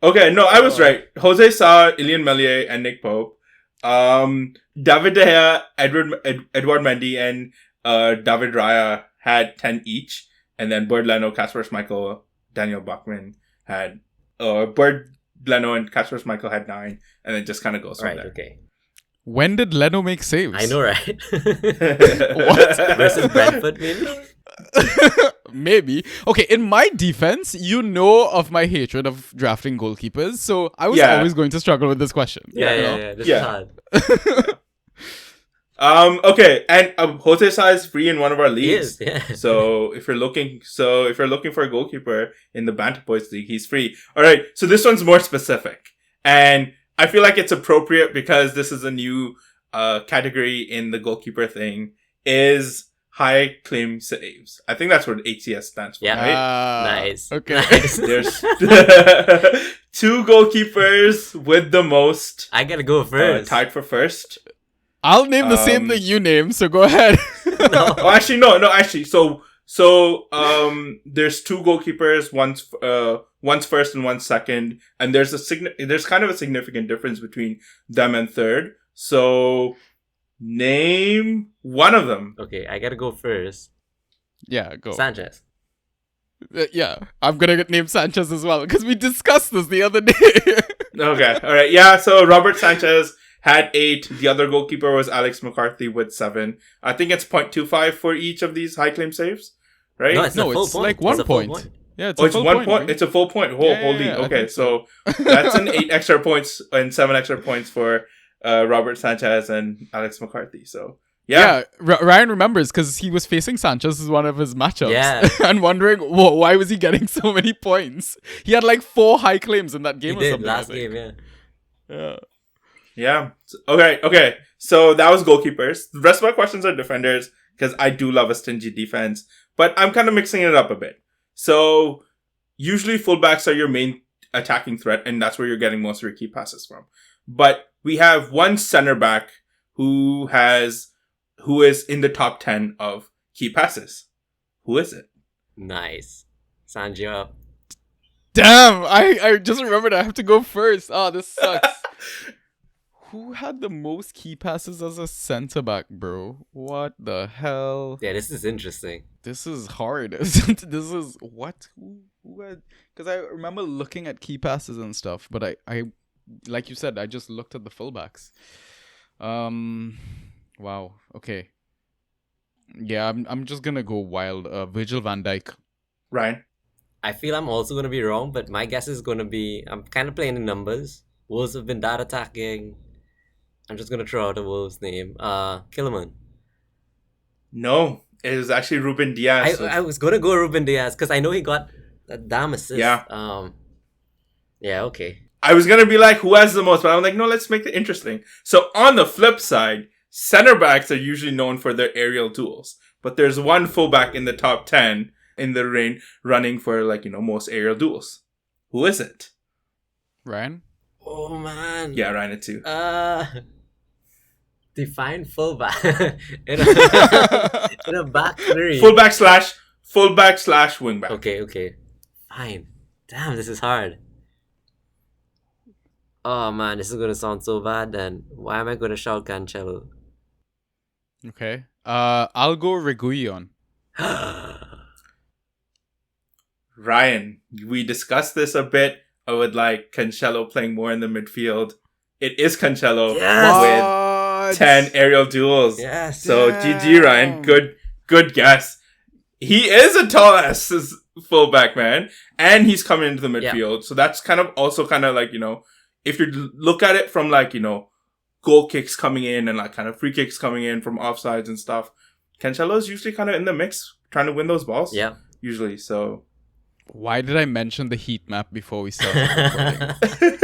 Okay, no, I was right. Jose Sa, Ilian Melier, and Nick Pope. David De Gea, Edward Mendy, and David Raya had 10 each. And then Bird Leno, Kasper Schmeichel, Daniel Bachmann had... Bird Leno and Kasper Schmeichel had 9. And then just kind of goes from Right, there. okay. When did Leno make saves? I know, right? What? Versus Brentford, maybe? Maybe. Okay, in my defense, you know of my hatred of drafting goalkeepers, so I was Yeah. always going to struggle with this question. Yeah, you know? This Yeah. is hard. Okay, and Jose Sa is free in one of our He leagues. is, yeah. So if you're looking for a goalkeeper in the Bantah Boyz league, he's free. All right, so this one's more specific, and I feel like it's appropriate because this is a new category in the goalkeeper thing. Is high claim saves? I think that's what HCS stands for, Yeah. right? Nice. Okay. Nice. There's 2 goalkeepers with the most I gotta go first. tied for first. I'll name the same thing you name, so go ahead. No. Oh, actually, no. Actually, so there's 2 goalkeepers. One's first and one's second, and there's kind of a significant difference between them and third. So name one of them. Okay, I gotta go first. Yeah, go. Sanchez. Yeah, I'm gonna name Sanchez as well, because we discussed this the other day. Okay, all right, yeah. So Robert Sanchez had 8. The other goalkeeper was Alex McCarthy with 7. I think it's 0.25 for each of these high claim saves, right? No, it's a No, full it's point. like 1 It's a full point. Yeah, it's Oh, a it's full 1 point. point. It's a full point. Holy. I Okay, think so that's an 8 extra points and 7 extra points for Robert Sanchez and Alex McCarthy. So yeah. Ryan remembers because he was facing Sanchez as one of his matchups. Yeah. And wondering why was he getting so many points. He had like 4 high claims in that game He or did something. I last think. game, yeah. Yeah. Yeah. Okay. So that was goalkeepers. The rest of my questions are defenders because I do love a stingy defense, but I'm kind of mixing it up a bit. So usually fullbacks are your main attacking threat, and that's where you're getting most of your key passes from. But we have one center back who is in the top 10 of key passes. Who is it? Nice. Sanjay up. Damn, I just remembered I have to go first. Oh, this sucks. Who had the most key passes as a centre back, bro? What the hell? Yeah, this is interesting. This is hard. This is what? Who had? Because I remember looking at key passes and stuff, but I, like you said, I just looked at the fullbacks. Wow. Okay. Yeah, I'm just gonna go wild. Virgil van Dijk. Ryan. I feel I'm also going to be wrong, but my guess is going to be... I'm kind of playing the numbers. Wolves have been dart attacking. I'm just going to throw out a Wolves name. Killerman. No, it was actually Ruben Diaz. I was going to go Ruben Diaz because I know he got a damn assist. Yeah. Yeah, okay. I was gonna be like, who has the most? But I'm like, no, let's make it interesting. So on the flip side, center backs are usually known for their aerial duels. But there's one fullback in the top 10 in the rain running for most aerial duels. Who is it? Ryan. Oh, man. Yeah, Ryan too. Define fullback in a back three. Fullback slash wingback. Okay. Fine. Damn, this is hard. Oh man, this is gonna sound so bad then. Why am I gonna shout Cancelo? Okay. I'll go Reguilon. Ryan, we discussed this a bit. I would like Cancelo playing more in the midfield. It is Cancelo with 10 aerial duels. Yes. So Damn. GG Ryan, good guess. He is a tall ass fullback, man, and he's coming into the midfield. So that's kind of like, you know, if you look at it from like, you know, goal kicks coming in and like kind of free kicks coming in from offsides and stuff, Cancelo is usually kind of in the mix trying to win those balls. Yeah. Usually, so. Why did I mention the heat map before we started recording?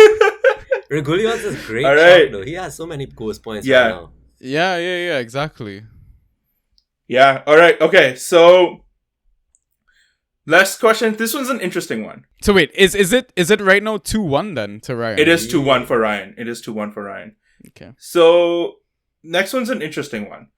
Reguilon's is great. All right. Shot, though. He has so many ghost points Yeah. right now. Yeah, exactly. Yeah. All right. Okay. So, last question. This one's an interesting one. So wait, is it right now 2-1 then to Ryan? It is 2-1 for Ryan. Okay. So, next one's an interesting one.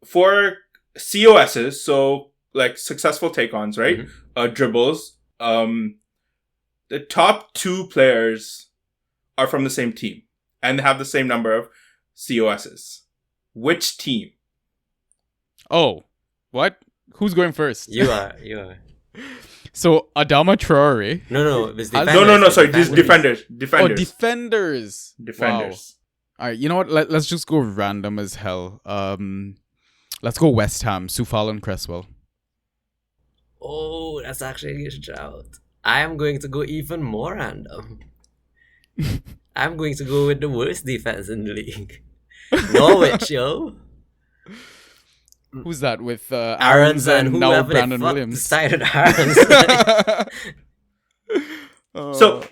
For COSs, so like successful take-ons, right? Dribbles. The top 2 players are from the same team and they have the same number of COSs. Which team? Oh, what? Who's going first? You are. So Adama Traore. No, it's No, defenders. No. Sorry, these defenders. Oh, defenders. Defenders. Wow. All right, you know what? Let's just go random as hell. Let's go West Ham. Soufal and Cresswell. Oh, that's actually a shout. I am going to go even more random. I'm going to go with the worst defense in the league. Norwich, yo. Who's that with Aarons and now whoever Brandon the fuck Williams? decided Aarons. So,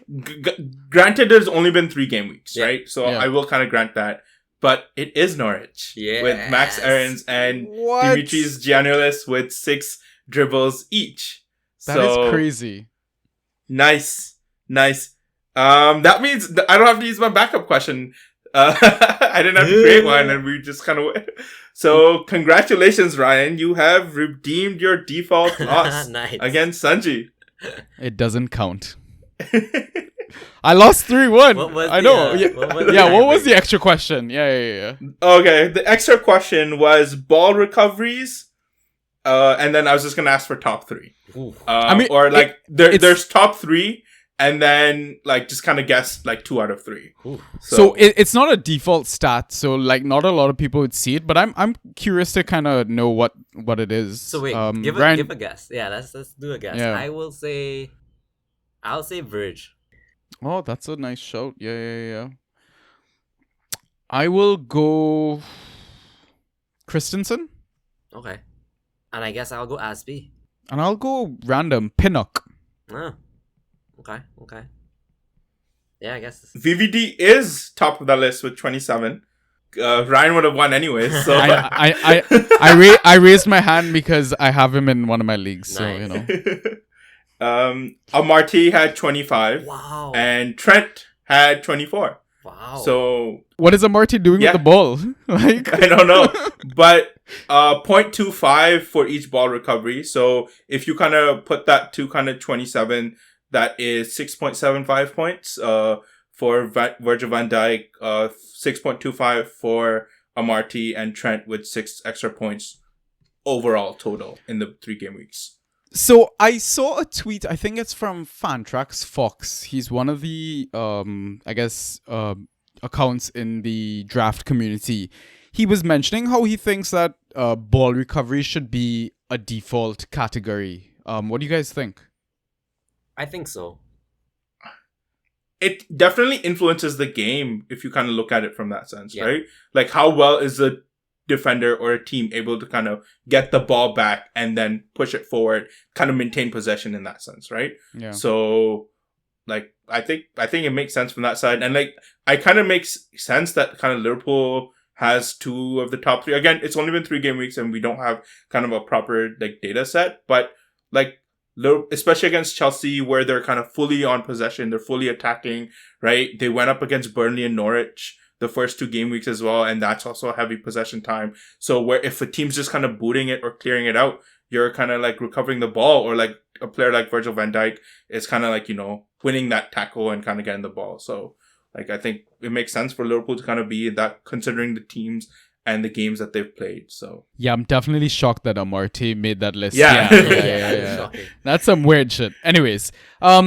granted, there's only been 3 game weeks, Yeah. right? So Yeah. I will kind of grant that. But it is Norwich. With Max Yes. Aarons and What? Dimitris Giannoulis with 6 dribbles each. That is crazy. Nice. That means I don't have to use my backup question. I didn't have to create one and we just kind of... So, congratulations, Ryan. You have redeemed your default loss Nice. against Sanji. It doesn't count. I lost 3-1. What was I the, know. What was the the extra question? Yeah. Okay, the extra question was ball recoveries. And then I was just going to ask for top 3. Ooh. Or like, it's- there's top 3, and then like just kind of guess like 2 out of 3. Ooh. So it's not a default stat, so like not a lot of people would see it, but I'm curious to kind of know what it is. So wait, give Ryan, a guess. Yeah, let's do a guess. Yeah. I'll say Verge. Oh, that's a nice shout. Yeah. I will go Christensen, Okay. And I guess I'll go Aspi. and I'll go random Pinnock. Oh. Okay. Yeah, I guess. VVD is top of the list with 27. Ryan would have won anyway. So I raised my hand because I have him in one of my leagues. So Nice. you know. Amarty had 25. Wow. And Trent had 24. Wow. So What is Amarty doing Yeah. with the ball? Like I don't know, but 0.25 for each ball recovery. So if you kind of put that to kind of 27, that is 6.75 points. For Virgil van Dijk, 6.25 for Amarty and Trent with 6 extra points overall total in the 3 game weeks. So I saw a tweet. I think it's from Fantrax Fox. He's one of the accounts in the draft community. He was mentioning how he thinks that ball recovery should be a default category. What do you guys think? I think so. It definitely influences the game if you kind of look at it from that sense, Yeah. right? Like how well is the defender or a team able to kind of get the ball back and then push it forward, kind of maintain possession in that sense, right? Yeah. So, like, I think it makes sense from that side. And like, I kind of makes sense that kind of Liverpool has 2 of the top 3. Again, it's only been 3 game weeks and we don't have kind of a proper like data set, but like, especially against Chelsea where they're kind of fully on possession, they're fully attacking, right? They went up against Burnley and Norwich. the first 2 game weeks as well, and that's also a heavy possession time. So where if a team's just kind of booting it or clearing it out, you're kind of like recovering the ball, or like a player like Virgil van Dijk is kind of like, winning that tackle and kind of getting the ball. So like, I think it makes sense for Liverpool to kind of be that, considering the teams and the games that they've played. So Yeah, I'm definitely shocked that Amartey made that list. Yeah. It's shocking. That's some weird shit. Anyways,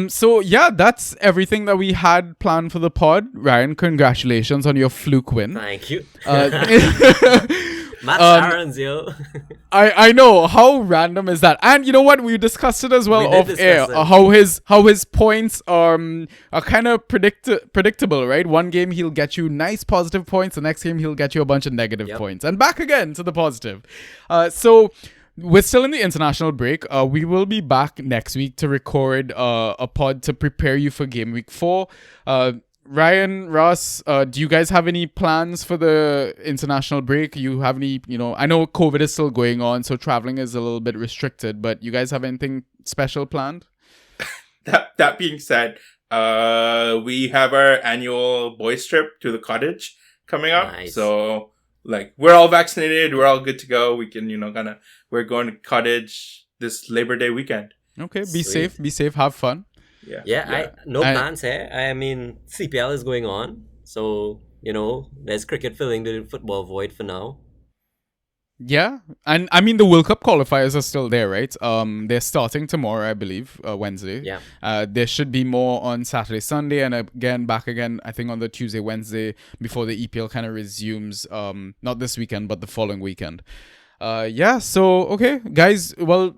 so yeah, that's everything that we had planned for the pod. Ryan, congratulations on your fluke win. Thank you. Uh, Matt Aaron's, yo. I know, how random is that? And you know what? We discussed it as well We did off air. discuss it. How his points are kind of predictable, right? One game he'll get you nice positive points, the next game he'll get you a bunch of negative points, and back again to the positive. So we're still in the international break. We will be back next week to record a pod to prepare you for game week 4. Ryan, Ross, do you guys have any plans for the international break? You have any, I know COVID is still going on, so traveling is a little bit restricted, but you guys have anything special planned? that being said, we have our annual boys trip to the cottage coming up. Nice. So like, we're all vaccinated, we're all good to go. We can, we're going to cottage this Labor Day weekend. Okay, Sweet. be safe, have fun. Yeah. No plans here. I mean, CPL is going on, so there's cricket filling the football void for now. Yeah, and I mean the World Cup qualifiers are still there, right? They're starting tomorrow, I believe, Wednesday. Yeah. There should be more on Saturday, Sunday, and back again, I think on the Tuesday, Wednesday, before the EPL kind of resumes. Not this weekend, but the following weekend. So okay, guys, well,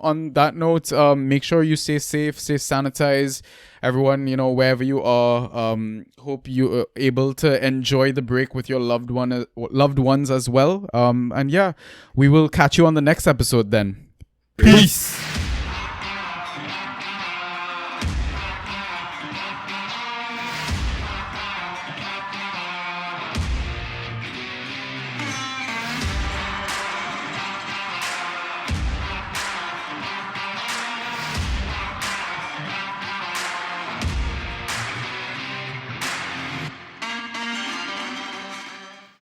on that note, make sure you stay safe, stay sanitized, everyone, wherever you are. Hope you are able to enjoy the break with your loved ones as well. And yeah, we will catch you on the next episode then. Peace.